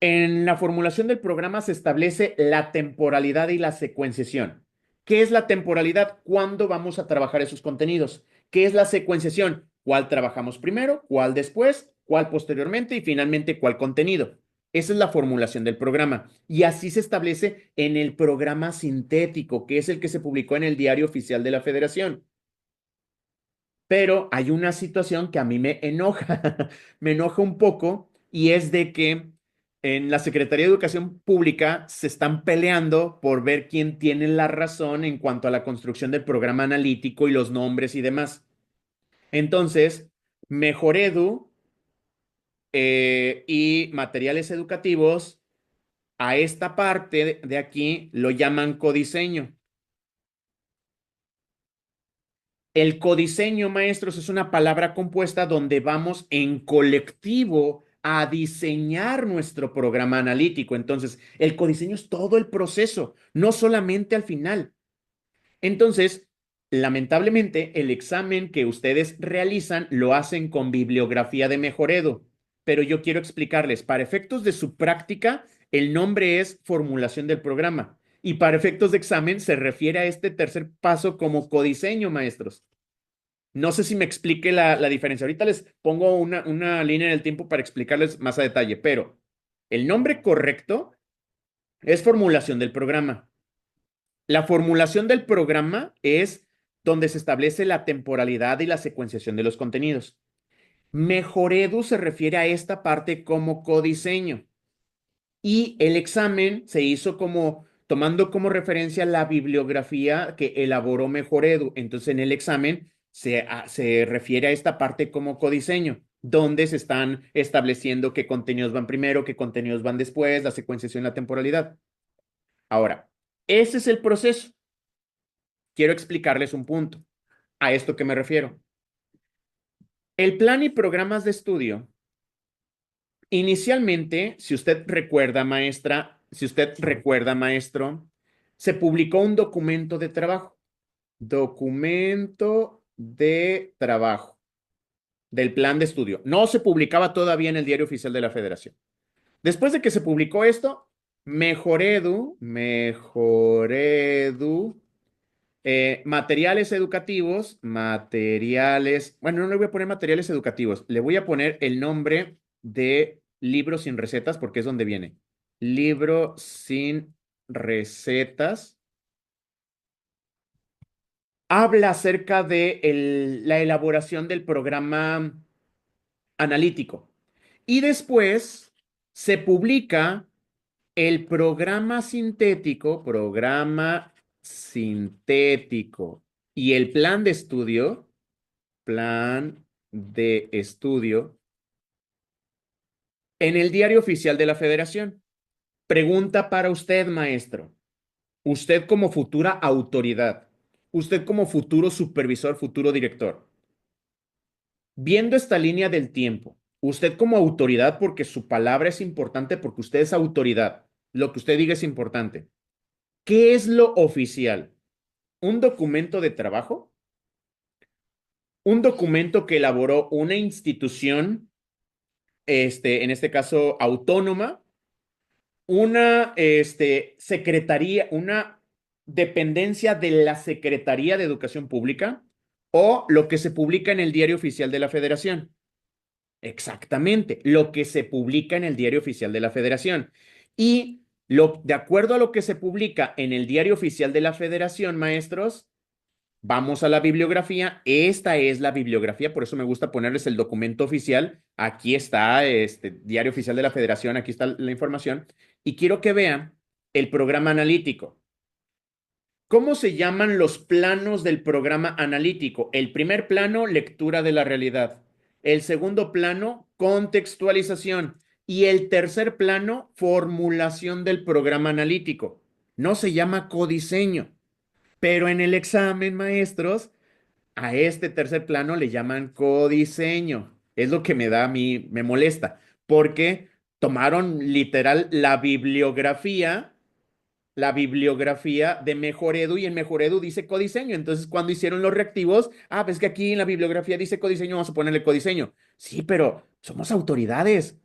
En la formulación del programa se establece la temporalidad y la secuenciación. ¿Qué es la temporalidad? ¿Cuándo vamos a trabajar esos contenidos? ¿Qué es la secuenciación? ¿Cuál trabajamos primero? ¿Cuál después? ¿Cuál posteriormente? Y finalmente, ¿cuál contenido? Esa es la formulación del programa. Y así se establece en el programa sintético, que es el que se publicó en el Diario Oficial de la Federación. Pero hay una situación que a mí me enoja, me enoja un poco, y es de que en la Secretaría de Educación Pública se están peleando por ver quién tiene la razón en cuanto a la construcción del programa analítico y los nombres y demás. Entonces, Mejor Edu y materiales educativos, a esta parte de aquí lo llaman codiseño. El codiseño, maestros, es una palabra compuesta donde vamos en colectivo a diseñar nuestro programa analítico. Entonces, el codiseño es todo el proceso, no solamente al final. Entonces, lamentablemente, el examen que ustedes realizan lo hacen con bibliografía de Mejoredo, pero yo quiero explicarles, para efectos de su práctica, el nombre es formulación del programa y para efectos de examen se refiere a este tercer paso como codiseño, maestros. No sé si me explique la diferencia. Ahorita les pongo una línea en el tiempo para explicarles más a detalle, pero el nombre correcto es formulación del programa. La formulación del programa es donde se establece la temporalidad y la secuenciación de los contenidos. Mejoredu se refiere a esta parte como codiseño. Y el examen se hizo como tomando como referencia la bibliografía que elaboró Mejoredu. Entonces, en el examen se refiere a esta parte como codiseño, donde se están estableciendo qué contenidos van primero, qué contenidos van después, la secuenciación y la temporalidad. Ahora, ese es el proceso. Quiero explicarles un punto. A esto que me refiero. El plan y programas de estudio, inicialmente, si usted recuerda, maestra, si usted recuerda, maestro, se publicó un documento de trabajo. Documento de trabajo del plan de estudio. No se publicaba todavía en el Diario Oficial de la Federación. Después de que se publicó esto, Mejoredu, bueno, no le voy a poner materiales educativos, le voy a poner el nombre de libro sin recetas porque es donde viene. Libro sin recetas. Habla acerca de la elaboración del programa analítico. Y después se publica el programa sintético y el plan de estudio en el Diario Oficial de la Federación. Pregunta para usted, maestro. Usted como futura autoridad, usted como futuro supervisor, futuro director, viendo esta línea del tiempo, usted como autoridad, porque su palabra es importante, porque usted es autoridad, lo que usted diga es importante. ¿Qué es lo oficial? ¿Un documento de trabajo? ¿Un documento que elaboró una institución, en este caso autónoma? ¿Una secretaría, una dependencia de la Secretaría de Educación Pública? ¿O lo que se publica en el Diario Oficial de la Federación? Exactamente, lo que se publica en el Diario Oficial de la Federación. Y de acuerdo a lo que se publica en el Diario Oficial de la Federación, maestros, vamos a la bibliografía. Esta es la bibliografía, por eso me gusta ponerles el documento oficial. Aquí está Diario Oficial de la Federación, aquí está la información. Y quiero que vean el programa analítico. ¿Cómo se llaman los planos del programa analítico? El primer plano, lectura de la realidad. El segundo plano, contextualización. Y el tercer plano, formulación del programa analítico. No se llama codiseño, pero en el examen, maestros, a este tercer plano le llaman codiseño. Es lo que me da a mí, me molesta, porque tomaron literal la bibliografía de Mejoredu y en Mejoredu dice codiseño. Entonces, cuando hicieron los reactivos, pues que aquí en la bibliografía dice codiseño, vamos a ponerle codiseño. Sí, pero somos autoridades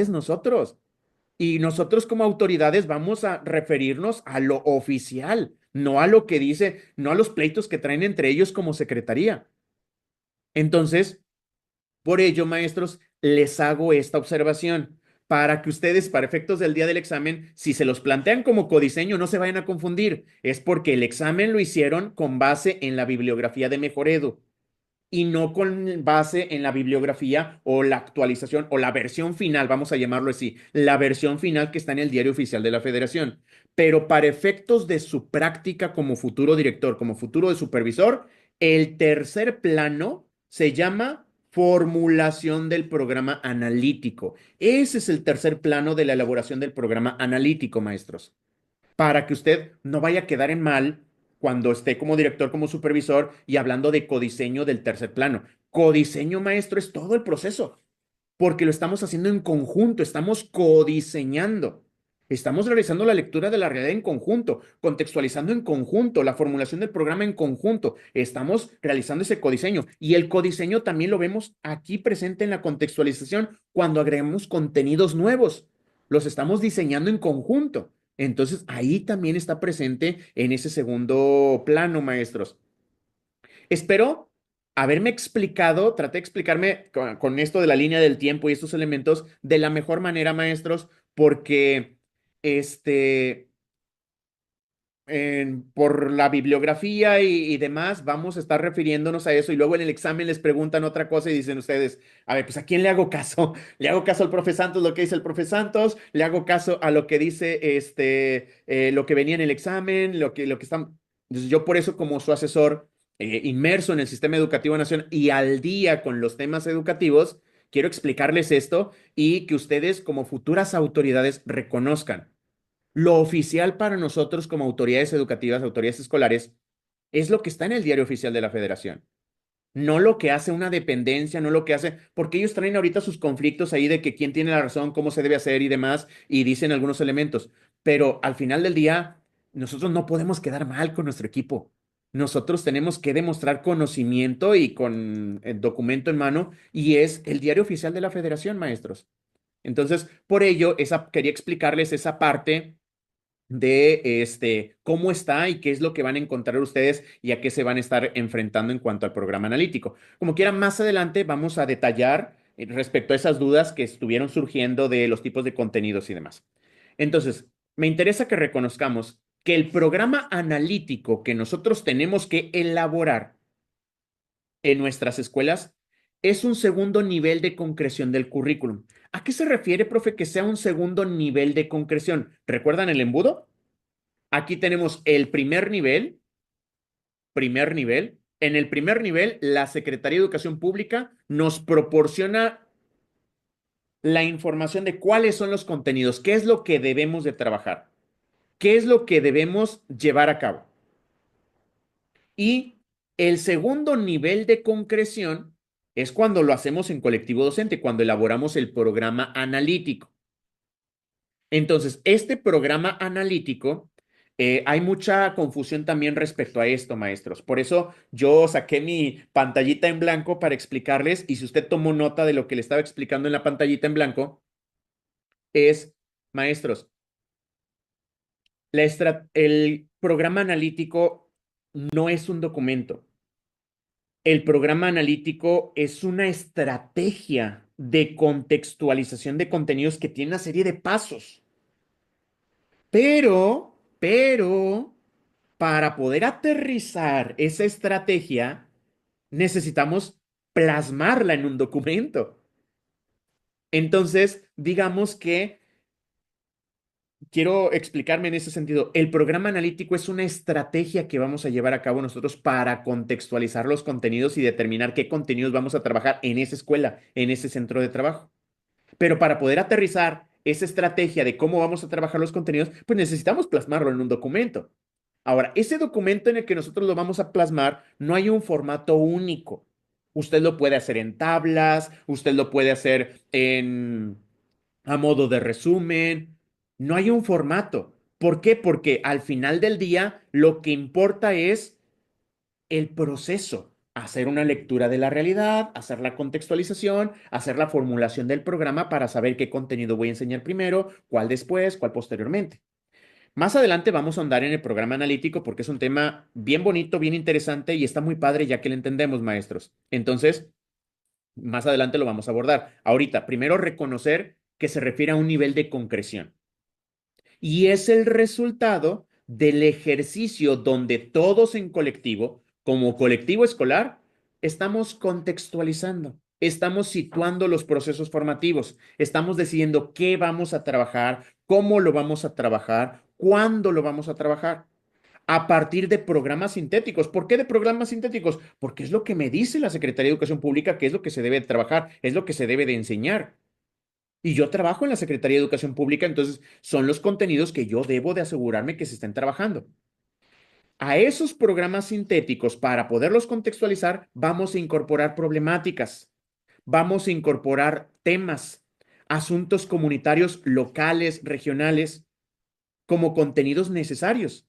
nosotros. Y nosotros como autoridades vamos a referirnos a lo oficial, no a lo que dice, no a los pleitos que traen entre ellos como secretaría. Entonces, por ello, maestros, les hago esta observación. para que ustedes, para efectos del día del examen, si se los plantean como codiseño, no se vayan a confundir. Es porque el examen lo hicieron con base en la bibliografía de Mejoredo y no con base en la bibliografía o la actualización o la versión final, vamos a llamarlo así, la versión final que está en el Diario Oficial de la Federación. Pero para efectos de su práctica como futuro director, como futuro de supervisor, el tercer plano se llama formulación del programa analítico. Ese es el tercer plano de la elaboración del programa analítico, maestros, para que usted no vaya a quedar en mal cuando esté como director, como supervisor y hablando de codiseño del tercer plano. Codiseño, maestro, es todo el proceso, porque lo estamos haciendo en conjunto, estamos codiseñando. Estamos realizando la lectura de la realidad en conjunto, contextualizando en conjunto, la formulación del programa en conjunto. Estamos realizando ese codiseño y el codiseño también lo vemos aquí presente en la contextualización cuando agregamos contenidos nuevos. Los estamos diseñando en conjunto. Entonces, ahí también está presente en ese segundo plano, maestros. Espero haberme explicado, traté de explicarme con esto de la línea del tiempo y estos elementos de la mejor manera, maestros, porque este, por la bibliografía y demás, vamos a estar refiriéndonos a eso y luego en el examen les preguntan otra cosa y dicen ustedes, a ver, pues ¿a quién le hago caso? ¿Le hago caso al profe Santos, lo que dice el profe Santos? ¿Le hago caso a lo que dice lo que venía en el examen, lo que están? Entonces, yo por eso como su asesor, inmerso en el sistema educativo nacional y al día con los temas educativos, quiero explicarles esto y que ustedes como futuras autoridades reconozcan. Lo oficial para nosotros como autoridades educativas, autoridades escolares, es lo que está en el Diario Oficial de la Federación. No lo que hace una dependencia, no lo que hace, porque ellos traen ahorita sus conflictos ahí de que quién tiene la razón, cómo se debe hacer y demás, y dicen algunos elementos. Pero al final del día, nosotros no podemos quedar mal con nuestro equipo. Nosotros tenemos que demostrar conocimiento y con el documento en mano, y es el Diario Oficial de la Federación, maestros. Entonces, por ello, quería explicarles esa parte de cómo está y qué es lo que van a encontrar ustedes y a qué se van a estar enfrentando en cuanto al programa analítico. Como quiera, más adelante vamos a detallar respecto a esas dudas que estuvieron surgiendo de los tipos de contenidos y demás. Entonces, me interesa que reconozcamos que el programa analítico que nosotros tenemos que elaborar en nuestras escuelas es un segundo nivel de concreción del currículum. ¿A qué se refiere, profe, que sea un segundo nivel de concreción? ¿Recuerdan el embudo? Aquí tenemos el primer nivel, primer nivel. En el primer nivel, la Secretaría de Educación Pública nos proporciona la información de cuáles son los contenidos, qué es lo que debemos de trabajar, qué es lo que debemos llevar a cabo. Y el segundo nivel de concreción es cuando lo hacemos en colectivo docente, cuando elaboramos el programa analítico. Entonces, este programa analítico, hay mucha confusión también respecto a esto, maestros. Por eso yo saqué mi pantallita en blanco para explicarles, y si usted tomó nota de lo que le estaba explicando en la pantallita en blanco, es, maestros, el programa analítico no es un documento. El programa analítico es una estrategia de contextualización de contenidos que tiene una serie de pasos. Pero, para poder aterrizar esa estrategia, necesitamos plasmarla en un documento. Entonces, digamos que quiero explicarme en ese sentido. El programa analítico es una estrategia que vamos a llevar a cabo nosotros para contextualizar los contenidos y determinar qué contenidos vamos a trabajar en esa escuela, en ese centro de trabajo. Pero para poder aterrizar esa estrategia de cómo vamos a trabajar los contenidos, pues necesitamos plasmarlo en un documento. Ahora, ese documento en el que nosotros lo vamos a plasmar, no hay un formato único. Usted lo puede hacer en tablas, usted lo puede hacer a modo de resumen. No hay un formato. ¿Por qué? Porque al final del día lo que importa es el proceso, hacer una lectura de la realidad, hacer la contextualización, hacer la formulación del programa para saber qué contenido voy a enseñar primero, cuál después, cuál posteriormente. Más adelante vamos a andar en el programa analítico porque es un tema bien bonito, bien interesante y está muy padre ya que lo entendemos, maestros. Entonces, más adelante lo vamos a abordar. Ahorita, primero reconocer que se refiere a un nivel de concreción. Y es el resultado del ejercicio donde todos en colectivo, como colectivo escolar, estamos contextualizando, estamos situando los procesos formativos, estamos decidiendo qué vamos a trabajar, cómo lo vamos a trabajar, cuándo lo vamos a trabajar. A partir de programas sintéticos. ¿Por qué de programas sintéticos? Porque es lo que me dice la Secretaría de Educación Pública que es lo que se debe trabajar, es lo que se debe de enseñar. Y yo trabajo en la Secretaría de Educación Pública, entonces son los contenidos que yo debo de asegurarme que se estén trabajando. A esos programas sintéticos, para poderlos contextualizar, vamos a incorporar problemáticas, vamos a incorporar temas, asuntos comunitarios locales, regionales, como contenidos necesarios.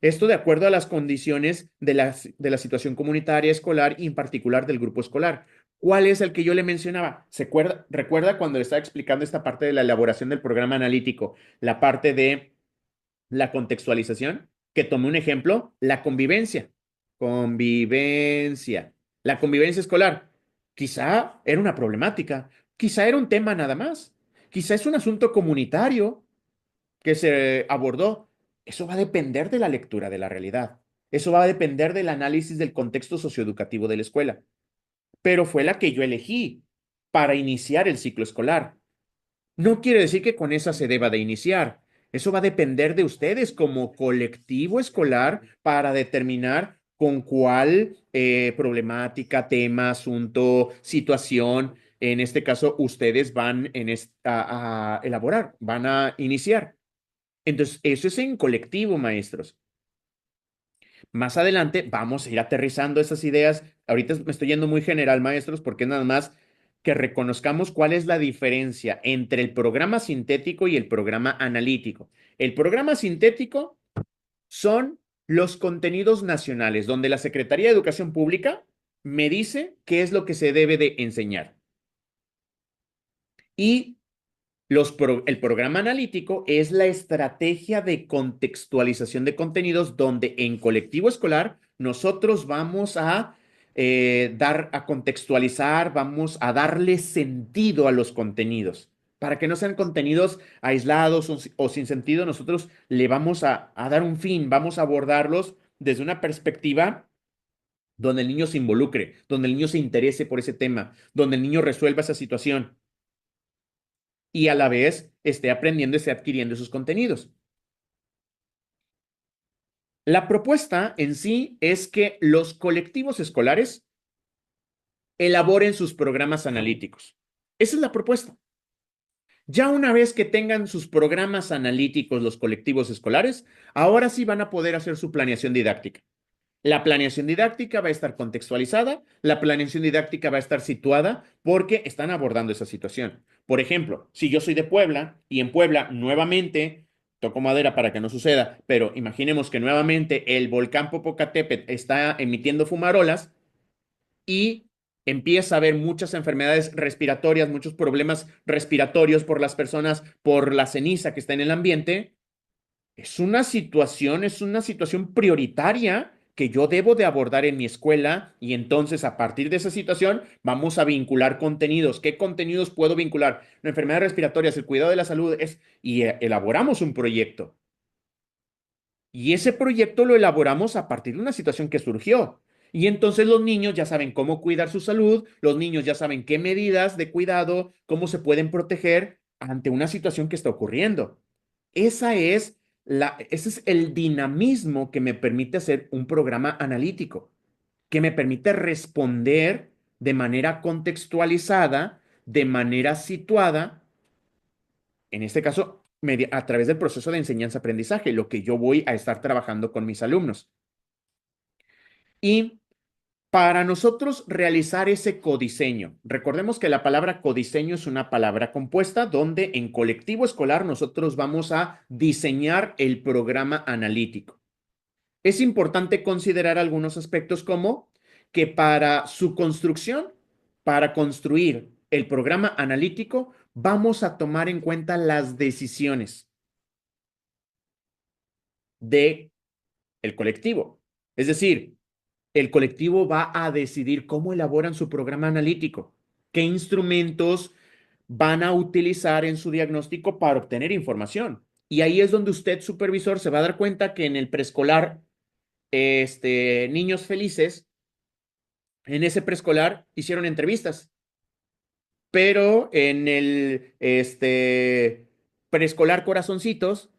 Esto de acuerdo a las condiciones de la situación comunitaria escolar y en particular del grupo escolar. ¿Cuál es el que yo le mencionaba? ¿Recuerda cuando le estaba explicando esta parte de la elaboración del programa analítico, la parte de la contextualización? Que tomé un ejemplo, la convivencia. Convivencia. La convivencia escolar. Quizá era una problemática, quizá era un tema nada más, quizá es un asunto comunitario que se abordó. Eso va a depender de la lectura de la realidad. Eso va a depender del análisis del contexto socioeducativo de la escuela. Pero fue la que yo elegí para iniciar el ciclo escolar. No quiere decir que con esa se deba de iniciar. Eso va a depender de ustedes como colectivo escolar para determinar con cuál problemática, tema, asunto, situación, en este caso, ustedes van a elaborar, van a iniciar. Entonces, eso es en colectivo, maestros. Más adelante vamos a ir aterrizando esas ideas. Ahorita me estoy yendo muy general, maestros, porque es nada más que reconozcamos cuál es la diferencia entre el programa sintético y el programa analítico. El programa sintético son los contenidos nacionales, donde la Secretaría de Educación Pública me dice qué es lo que se debe de enseñar. Y el programa analítico es la estrategia de contextualización de contenidos donde en colectivo escolar nosotros vamos a dar a contextualizar, vamos a darle sentido a los contenidos. Para que no sean contenidos aislados o sin sentido, nosotros le vamos a dar un fin, vamos a abordarlos desde una perspectiva donde el niño se involucre, donde el niño se interese por ese tema, donde el niño resuelva esa situación y a la vez esté aprendiendo y esté adquiriendo esos contenidos. La propuesta en sí es que los colectivos escolares elaboren sus programas analíticos. Esa es la propuesta. Ya una vez que tengan sus programas analíticos los colectivos escolares, ahora sí van a poder hacer su planeación didáctica. La planeación didáctica va a estar contextualizada, la planeación didáctica va a estar situada porque están abordando esa situación. Por ejemplo, si yo soy de Puebla y en Puebla nuevamente, toco madera para que no suceda, pero imaginemos que nuevamente el volcán Popocatépetl está emitiendo fumarolas y empieza a haber muchas enfermedades respiratorias, muchos problemas respiratorios por las personas, por la ceniza que está en el ambiente. Es una situación prioritaria que yo debo de abordar en mi escuela y entonces a partir de esa situación vamos a vincular contenidos. ¿Qué contenidos puedo vincular? La enfermedad respiratoria, el cuidado de la salud y elaboramos un proyecto. Y ese proyecto lo elaboramos a partir de una situación que surgió. Y entonces los niños ya saben cómo cuidar su salud, los niños ya saben qué medidas de cuidado, cómo se pueden proteger ante una situación que está ocurriendo. Ese es el dinamismo que me permite hacer un programa analítico, que me permite responder de manera contextualizada, de manera situada, en este caso, a través del proceso de enseñanza-aprendizaje, lo que yo voy a estar trabajando con mis alumnos. Y para nosotros realizar ese codiseño, recordemos que la palabra codiseño es una palabra compuesta donde en colectivo escolar nosotros vamos a diseñar el programa analítico. Es importante considerar algunos aspectos como que para su construcción, para construir el programa analítico, vamos a tomar en cuenta las decisiones de el colectivo. Es decir, el colectivo va a decidir cómo elaboran su programa analítico, qué instrumentos van a utilizar en su diagnóstico para obtener información. Y ahí es donde usted, supervisor, se va a dar cuenta que en el preescolar, Niños Felices, en ese preescolar hicieron entrevistas, pero en el preescolar Corazoncitos,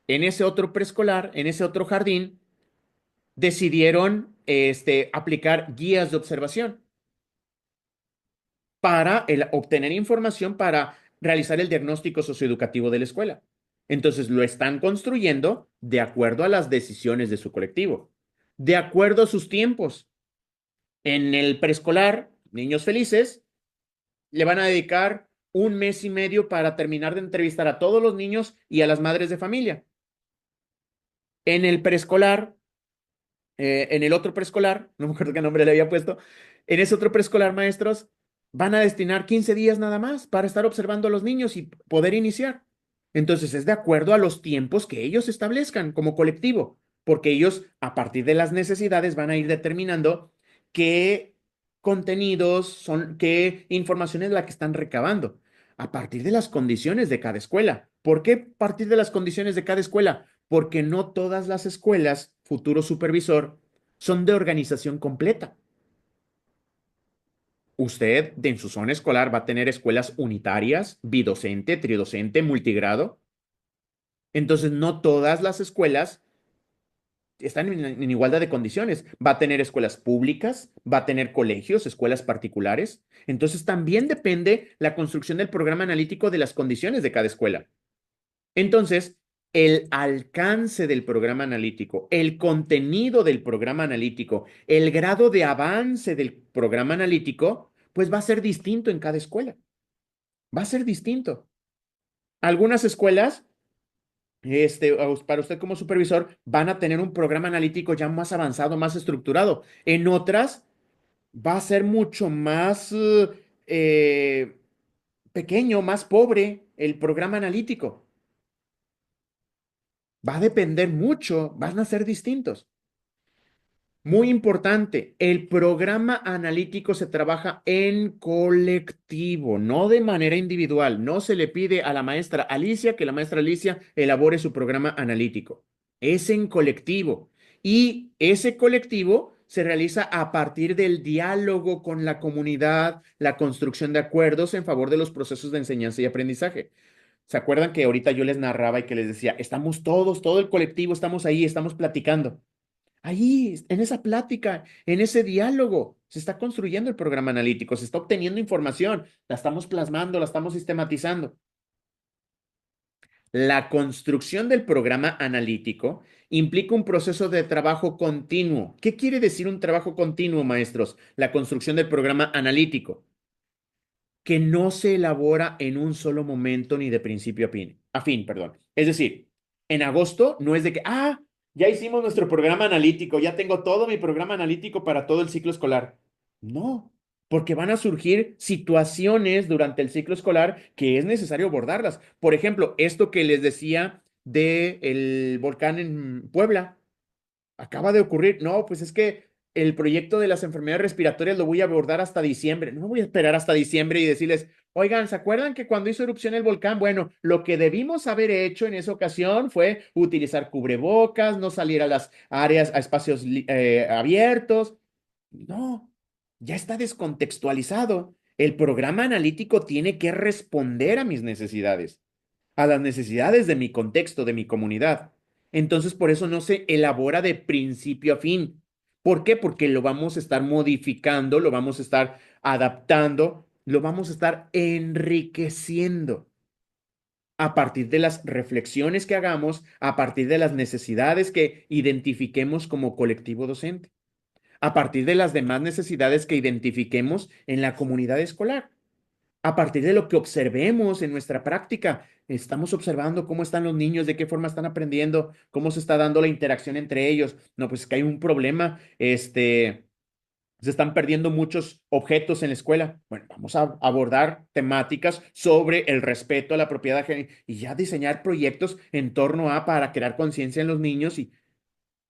en ese otro preescolar, en ese otro jardín, decidieron aplicar guías de observación para obtener información para realizar el diagnóstico socioeducativo de la escuela. Entonces lo están construyendo de acuerdo a las decisiones de su colectivo, de acuerdo a sus tiempos. En el preescolar, Niños Felices, le van a dedicar 1 mes y medio para terminar de entrevistar a todos los niños y a las madres de familia. En el preescolar, en el otro preescolar, no me acuerdo qué nombre le había puesto, en ese otro preescolar, maestros, van a destinar 15 días nada más para estar observando a los niños y poder iniciar. Entonces es de acuerdo a los tiempos que ellos establezcan como colectivo, porque ellos a partir de las necesidades van a ir determinando qué contenidos son, qué información es la que están recabando, a partir de las condiciones de cada escuela. ¿Por qué a partir de las condiciones de cada escuela? Porque no todas las escuelas, futuro supervisor, son de organización completa. Usted en su zona escolar va a tener escuelas unitarias, bidocente, tridocente, multigrado. Entonces, no todas las escuelas están en igualdad de condiciones. Va a tener escuelas públicas, va a tener colegios, escuelas particulares. Entonces, también depende la construcción del programa analítico de las condiciones de cada escuela. Entonces, el alcance del programa analítico, el contenido del programa analítico, el grado de avance del programa analítico, pues va a ser distinto en cada escuela. Va a ser distinto. Algunas escuelas, para usted como supervisor, van a tener un programa analítico ya más avanzado, más estructurado. En otras, va a ser mucho más pequeño, más pobre el programa analítico. Va a depender mucho, van a ser distintos. Muy importante, el programa analítico se trabaja en colectivo, no de manera individual. No se le pide a la maestra Alicia que la maestra Alicia elabore su programa analítico. Es en colectivo. Y ese colectivo se realiza a partir del diálogo con la comunidad, la construcción de acuerdos en favor de los procesos de enseñanza y aprendizaje. ¿Se acuerdan que ahorita yo les narraba y que les decía, estamos todos, todo el colectivo, estamos ahí, estamos platicando? Ahí, en esa plática, en ese diálogo, se está construyendo el programa analítico, se está obteniendo información, la estamos plasmando, la estamos sistematizando. La construcción del programa analítico implica un proceso de trabajo continuo. ¿Qué quiere decir un trabajo continuo, maestros? La construcción del programa analítico, que no se elabora en un solo momento ni de principio a fin, perdón. Es decir, en agosto no es de que, ya hicimos nuestro programa analítico, ya tengo todo mi programa analítico para todo el ciclo escolar. No, porque van a surgir situaciones durante el ciclo escolar que es necesario abordarlas. Por ejemplo, esto que les decía del volcán en Puebla, acaba de ocurrir. No, pues es que el proyecto de las enfermedades respiratorias lo voy a abordar hasta diciembre. No voy a esperar hasta diciembre y decirles, oigan, ¿se acuerdan que cuando hizo erupción el volcán? Bueno, lo que debimos haber hecho en esa ocasión fue utilizar cubrebocas, no salir a las áreas, a espacios abiertos. No, ya está descontextualizado. El programa analítico tiene que responder a mis necesidades, a las necesidades de mi contexto, de mi comunidad. Entonces, por eso no se elabora de principio a fin. ¿Por qué? Porque lo vamos a estar modificando, lo vamos a estar adaptando, lo vamos a estar enriqueciendo a partir de las reflexiones que hagamos, a partir de las necesidades que identifiquemos como colectivo docente, a partir de las demás necesidades que identifiquemos en la comunidad escolar, a partir de lo que observemos en nuestra práctica. Estamos observando cómo están los niños, de qué forma están aprendiendo, cómo se está dando la interacción entre ellos. No, pues es que hay un problema, se están perdiendo muchos objetos en la escuela. Bueno, vamos a abordar temáticas sobre el respeto a la propiedad ajena y ya diseñar proyectos en torno a para crear conciencia en los niños y,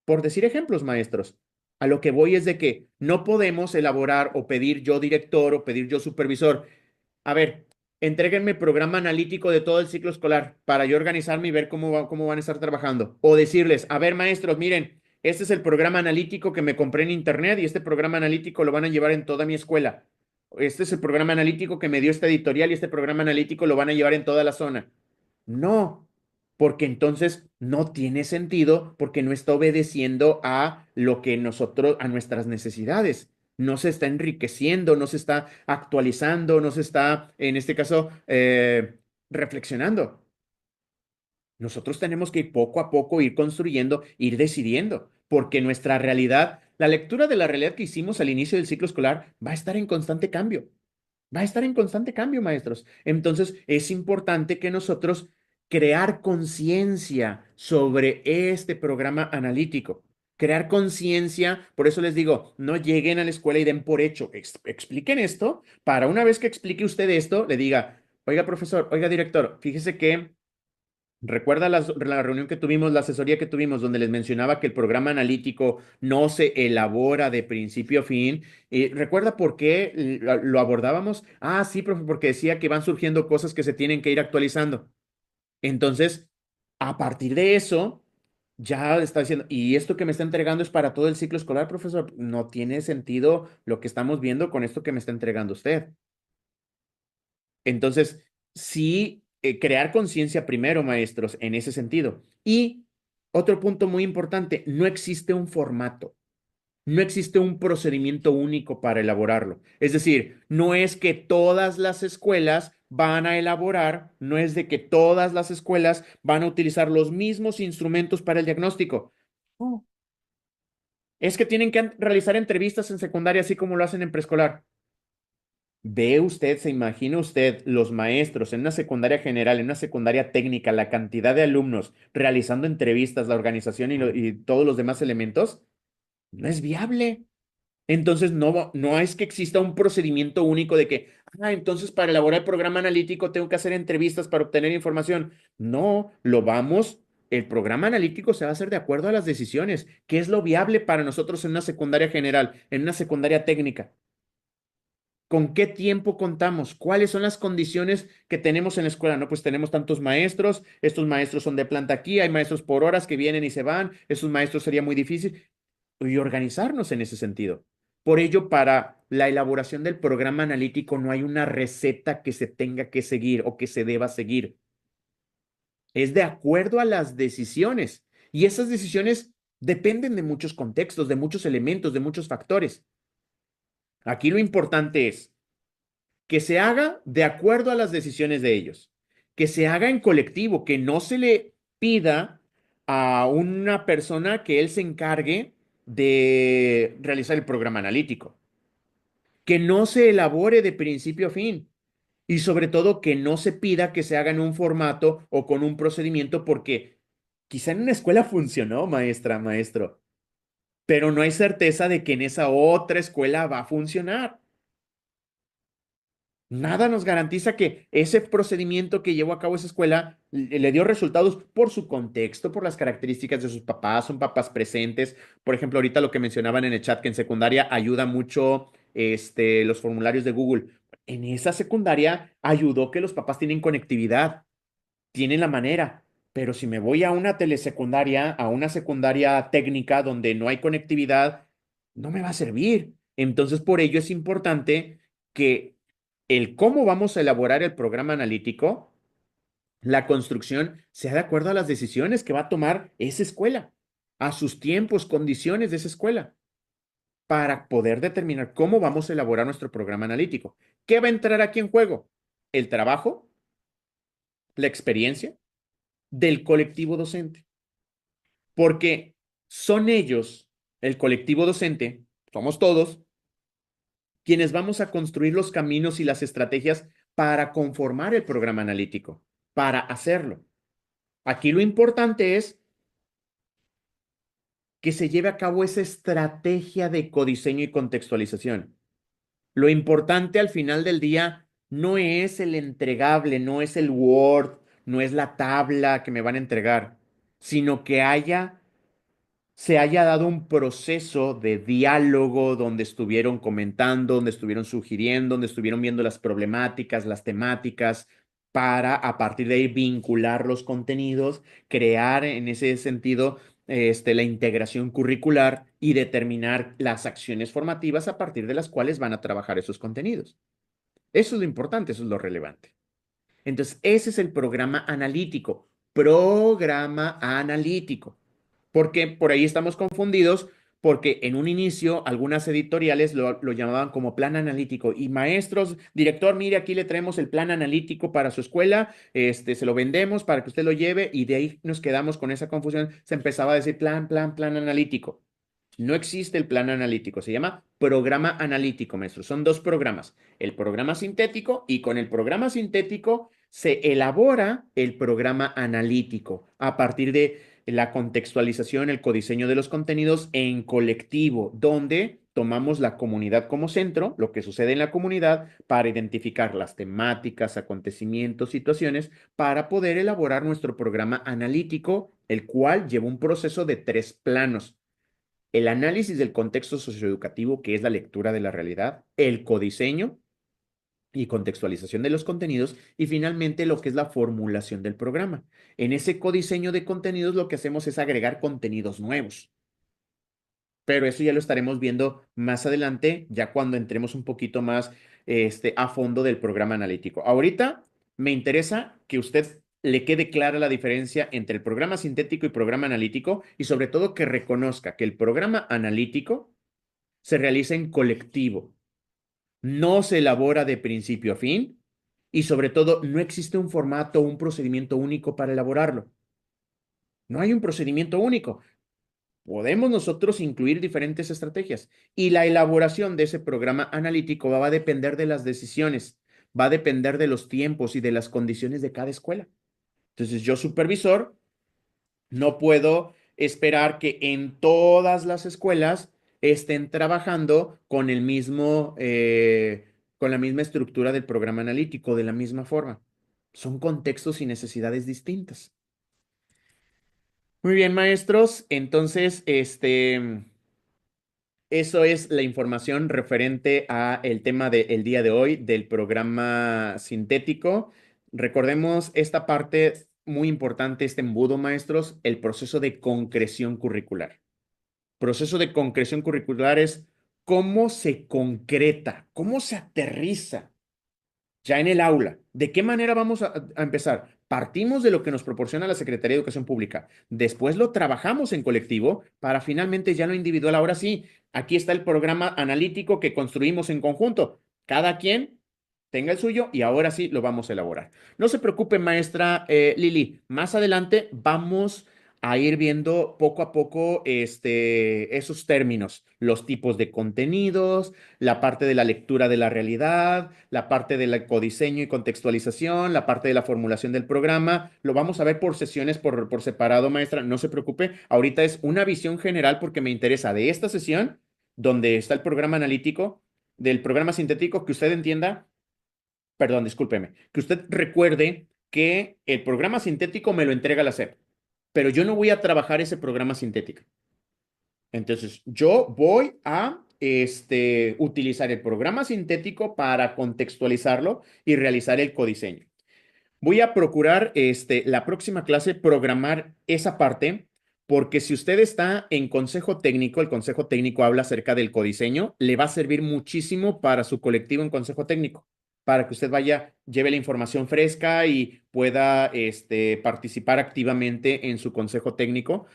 por decir ejemplos, maestros. A lo que voy es de que no podemos elaborar o pedir yo director o pedir yo supervisor. A ver, entréguenme el programa analítico de todo el ciclo escolar para yo organizarme y ver cómo van a estar trabajando. O decirles, a ver, maestros, miren, este es el programa analítico que me compré en internet y este programa analítico lo van a llevar en toda mi escuela. Este es el programa analítico que me dio esta editorial y este programa analítico lo van a llevar en toda la zona. No, porque entonces no tiene sentido porque no está obedeciendo a lo que nosotros, a nuestras necesidades. No se está enriqueciendo, no se está actualizando, no se está, en este caso, reflexionando. Nosotros tenemos que ir poco a poco, ir construyendo, ir decidiendo, porque nuestra realidad, la lectura de la realidad que hicimos al inicio del ciclo escolar va a estar en constante cambio. Va a estar en constante cambio, maestros. Entonces, es importante que nosotros crear conciencia sobre este programa analítico. Crear conciencia, por eso les digo, no lleguen a la escuela y den por hecho. Expliquen esto para una vez que explique usted esto, le diga, oiga, profesor, oiga, director, fíjese que recuerda la reunión que tuvimos, la asesoría que tuvimos, donde les mencionaba que el programa analítico no se elabora de principio a fin. ¿Recuerda por qué lo abordábamos? Ah, sí, profe, porque decía que van surgiendo cosas que se tienen que ir actualizando. Entonces, a partir de eso, ya está diciendo, y esto que me está entregando es para todo el ciclo escolar, profesor. No tiene sentido lo que estamos viendo con esto que me está entregando usted. Entonces, sí, crear conciencia primero, maestros, en ese sentido. Y otro punto muy importante, no existe un formato, no existe un procedimiento único para elaborarlo. Es decir, no es que todas las escuelas van a elaborar, no es de que todas las escuelas van a utilizar los mismos instrumentos para el diagnóstico. No. Es que tienen que realizar entrevistas en secundaria así como lo hacen en preescolar. ¿Ve usted, se imagina usted los maestros en una secundaria general, en una secundaria técnica, la cantidad de alumnos realizando entrevistas, la organización y todos los demás elementos? No es viable. Entonces, no es que exista un procedimiento único de que, entonces para elaborar el programa analítico tengo que hacer entrevistas para obtener información. No, el programa analítico se va a hacer de acuerdo a las decisiones. ¿Qué es lo viable para nosotros en una secundaria general, en una secundaria técnica? ¿Con qué tiempo contamos? ¿Cuáles son las condiciones que tenemos en la escuela? No, pues tenemos tantos maestros, estos maestros son de planta aquí, hay maestros por horas que vienen y se van, esos maestros sería muy difícil y organizarnos en ese sentido. Por ello, para la elaboración del programa analítico no hay una receta que se tenga que seguir o que se deba seguir. Es de acuerdo a las decisiones y esas decisiones dependen de muchos contextos, de muchos elementos, de muchos factores. Aquí lo importante es que se haga de acuerdo a las decisiones de ellos, que se haga en colectivo, que no se le pida a una persona que él se encargue de realizar el programa analítico, que no se elabore de principio a fin y sobre todo que no se pida que se haga en un formato o con un procedimiento porque quizá en una escuela funcionó, maestra, maestro, pero no hay certeza de que en esa otra escuela va a funcionar. Nada nos garantiza que ese procedimiento que llevó a cabo esa escuela le dio resultados por su contexto, por las características de sus papás, son papás presentes. Por ejemplo, ahorita lo que mencionaban en el chat, que en secundaria ayuda mucho los formularios de Google. En esa secundaria ayudó que los papás tienen conectividad, tienen la manera. Pero si me voy a una telesecundaria, a una secundaria técnica donde no hay conectividad, no me va a servir. Entonces, por ello es importante que el cómo vamos a elaborar el programa analítico, la construcción, sea de acuerdo a las decisiones que va a tomar esa escuela, a sus tiempos, condiciones de esa escuela, para poder determinar cómo vamos a elaborar nuestro programa analítico. ¿Qué va a entrar aquí en juego? El trabajo, la experiencia del colectivo docente, porque son ellos, el colectivo docente, somos todos, quienes vamos a construir los caminos y las estrategias para conformar el programa analítico, para hacerlo. Aquí lo importante es que se lleve a cabo esa estrategia de codiseño y contextualización. Lo importante al final del día no es el entregable, no es el Word, no es la tabla que me van a entregar, sino que haya se haya dado un proceso de diálogo donde estuvieron comentando, donde estuvieron sugiriendo, donde estuvieron viendo las problemáticas, las temáticas, para a partir de ahí vincular los contenidos, crear en ese sentido la integración curricular y determinar las acciones formativas a partir de las cuales van a trabajar esos contenidos. Eso es lo importante, eso es lo relevante. Entonces, ese es el programa analítico. Programa analítico. Porque por ahí estamos confundidos, porque en un inicio algunas editoriales lo llamaban como plan analítico. Y maestros, director, mire, aquí le traemos el plan analítico para su escuela, se lo vendemos para que usted lo lleve, y de ahí nos quedamos con esa confusión. Se empezaba a decir plan analítico. No existe el plan analítico, se llama programa analítico, maestro. Son dos programas, el programa sintético, y con el programa sintético se elabora el programa analítico a partir de la contextualización, el codiseño de los contenidos en colectivo, donde tomamos la comunidad como centro, lo que sucede en la comunidad, para identificar las temáticas, acontecimientos, situaciones, para poder elaborar nuestro programa analítico, el cual lleva un proceso de 3 planos: el análisis del contexto socioeducativo, que es la lectura de la realidad, el codiseño y contextualización de los contenidos, y finalmente lo que es la formulación del programa. En ese codiseño de contenidos lo que hacemos es agregar contenidos nuevos. Pero eso ya lo estaremos viendo más adelante, ya cuando entremos un poquito más a fondo del programa analítico. Ahorita me interesa que usted le quede clara la diferencia entre el programa sintético y programa analítico, y sobre todo que reconozca que el programa analítico se realiza en colectivo, no se elabora de principio a fin, y sobre todo no existe un formato o un procedimiento único para elaborarlo. No hay un procedimiento único. Podemos nosotros incluir diferentes estrategias, y la elaboración de ese programa analítico va a depender de las decisiones, va a depender de los tiempos y de las condiciones de cada escuela. Entonces, yo, supervisor, no puedo esperar que en todas las escuelas estén trabajando con con la misma estructura del programa analítico, de la misma forma. Son contextos y necesidades distintas. Muy bien, maestros. Entonces, eso es la información referente a el tema del día de hoy del programa sintético. Recordemos esta parte muy importante, este embudo, maestros: el proceso de concreción curricular. Proceso de concreción curricular es cómo se concreta, cómo se aterriza ya en el aula. ¿De qué manera vamos a empezar? Partimos de lo que nos proporciona la Secretaría de Educación Pública. Después lo trabajamos en colectivo para finalmente ya lo individual. Ahora sí, aquí está el programa analítico que construimos en conjunto. Cada quien tenga el suyo y ahora sí lo vamos a elaborar. No se preocupe, maestra Lili. Más adelante vamos a ir viendo poco a poco esos términos, los tipos de contenidos, la parte de la lectura de la realidad, la parte del codiseño y contextualización, la parte de la formulación del programa. Lo vamos a ver por sesiones, por separado, maestra. No se preocupe. Ahorita es una visión general porque me interesa de esta sesión, donde está el programa analítico, del programa sintético, que usted entienda, perdón, discúlpeme, que usted recuerde que el programa sintético me lo entrega la SEP, pero yo no voy a trabajar ese programa sintético. Entonces, yo voy a utilizar el programa sintético para contextualizarlo y realizar el codiseño. Voy a procurar la próxima clase programar esa parte, porque si usted está en consejo técnico, el consejo técnico habla acerca del codiseño, le va a servir muchísimo para su colectivo en consejo técnico, para que usted vaya, lleve la información fresca y pueda participar activamente en su consejo técnico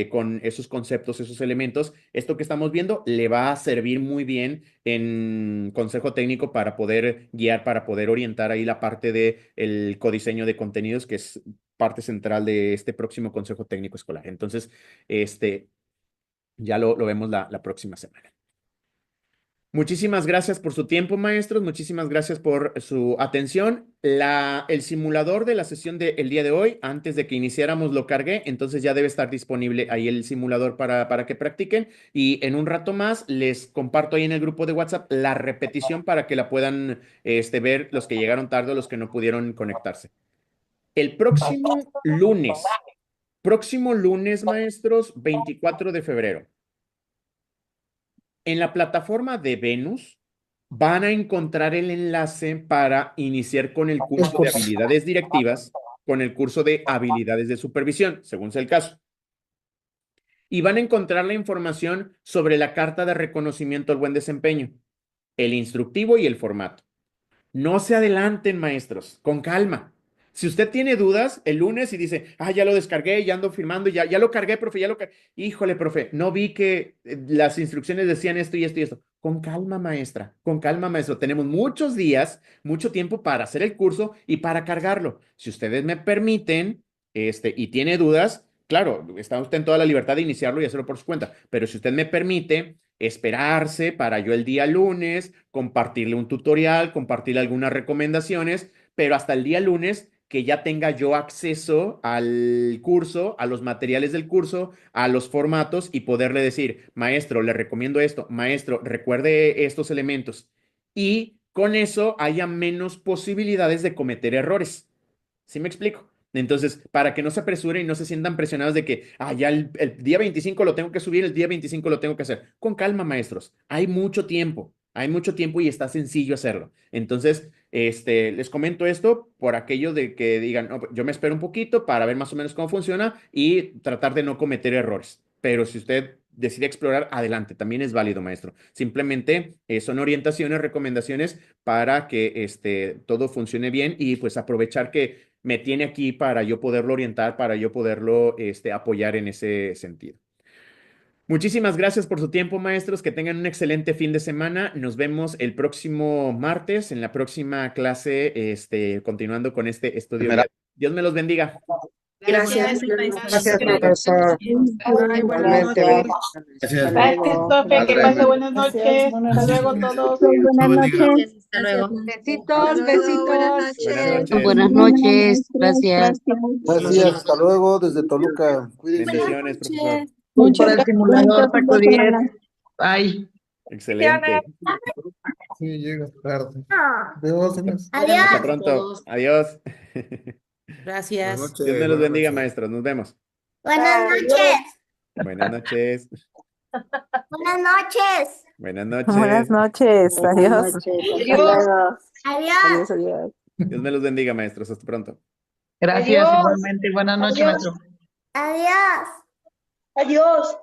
con esos conceptos, esos elementos. Esto que estamos viendo le va a servir muy bien en consejo técnico para poder guiar, para poder orientar ahí la parte del codiseño de contenidos, que es parte central de este próximo consejo técnico escolar. Entonces, ya lo vemos la próxima semana. Muchísimas gracias por su tiempo, maestros. Muchísimas gracias por su atención. El simulador de la sesión del día de hoy, antes de que iniciáramos, lo cargué, entonces ya debe estar disponible ahí el simulador para que practiquen. Y en un rato más les comparto ahí en el grupo de WhatsApp la repetición para que la puedan ver los que llegaron tarde o los que no pudieron conectarse. El próximo lunes Próximo lunes, maestros, 24 de febrero. En la plataforma de Venus van a encontrar el enlace para iniciar con el curso de habilidades directivas, con el curso de habilidades de supervisión, según sea el caso. Y van a encontrar la información sobre la carta de reconocimiento al buen desempeño, el instructivo y el formato. No se adelanten, maestros, con calma. Si usted tiene dudas el lunes y dice, ya lo descargué, ya ando firmando, ya lo cargué, profe, ya lo cargué. Híjole, profe, no vi que las instrucciones decían esto y esto y esto. Con calma, maestra, con calma, maestro. Tenemos muchos días, mucho tiempo para hacer el curso y para cargarlo. Si ustedes me permiten, y tiene dudas, claro, está usted en toda la libertad de iniciarlo y hacerlo por su cuenta. Pero si usted me permite, esperarse para yo el día lunes, compartirle un tutorial, compartirle algunas recomendaciones, pero hasta el día lunes que ya tenga yo acceso al curso, a los materiales del curso, a los formatos y poderle decir, maestro, le recomiendo esto, maestro, recuerde estos elementos. Y con eso haya menos posibilidades de cometer errores. ¿Sí me explico? Entonces, para que no se apresuren y no se sientan presionados de que, ya el día 25 lo tengo que subir, el día 25 lo tengo que hacer. Con calma, maestros. Hay mucho tiempo y está sencillo hacerlo. Entonces, les comento esto por aquello de que digan, "No, yo me espero un poquito para ver más o menos cómo funciona y tratar de no cometer errores. Pero si usted decide explorar, adelante, también es válido, maestro. Simplemente son orientaciones, recomendaciones para que todo funcione bien y pues aprovechar que me tiene aquí para yo poderlo orientar, para yo poderlo apoyar en ese sentido. Muchísimas gracias por su tiempo, maestros. Que tengan un excelente fin de semana. Nos vemos el próximo martes en la próxima clase, continuando con este estudio. Dios me los bendiga. Gracias. Gracias, profesor. Bye, buenas Igualmente, noches. Gracias. Gracias, profe. Que pase buenas noches. Hasta luego todos. Buenas noches. Hasta luego. Besitos, besitos. Buenas noches. Buenas noches, gracias. Gracias, hasta luego desde Toluca. Cuídense. Bendiciones, profesor. Mucho para el simulador, Buen Paco fin de 10. semana. Bye. Excelente. Sí, llegas tarde. Adiós, Inés. Hasta Adiós. pronto. Adiós. Gracias. Dios me los bendiga, maestros. Nos vemos. Buenas noches. Buenas noches. Buenas noches. Buenas noches. Buenas noches, adiós. Adiós. Adiós. Adiós. Dios me los bendiga, maestros. Hasta pronto. Gracias, Adiós. igualmente. Buenas noches, Adiós. maestro. Adiós. Adiós.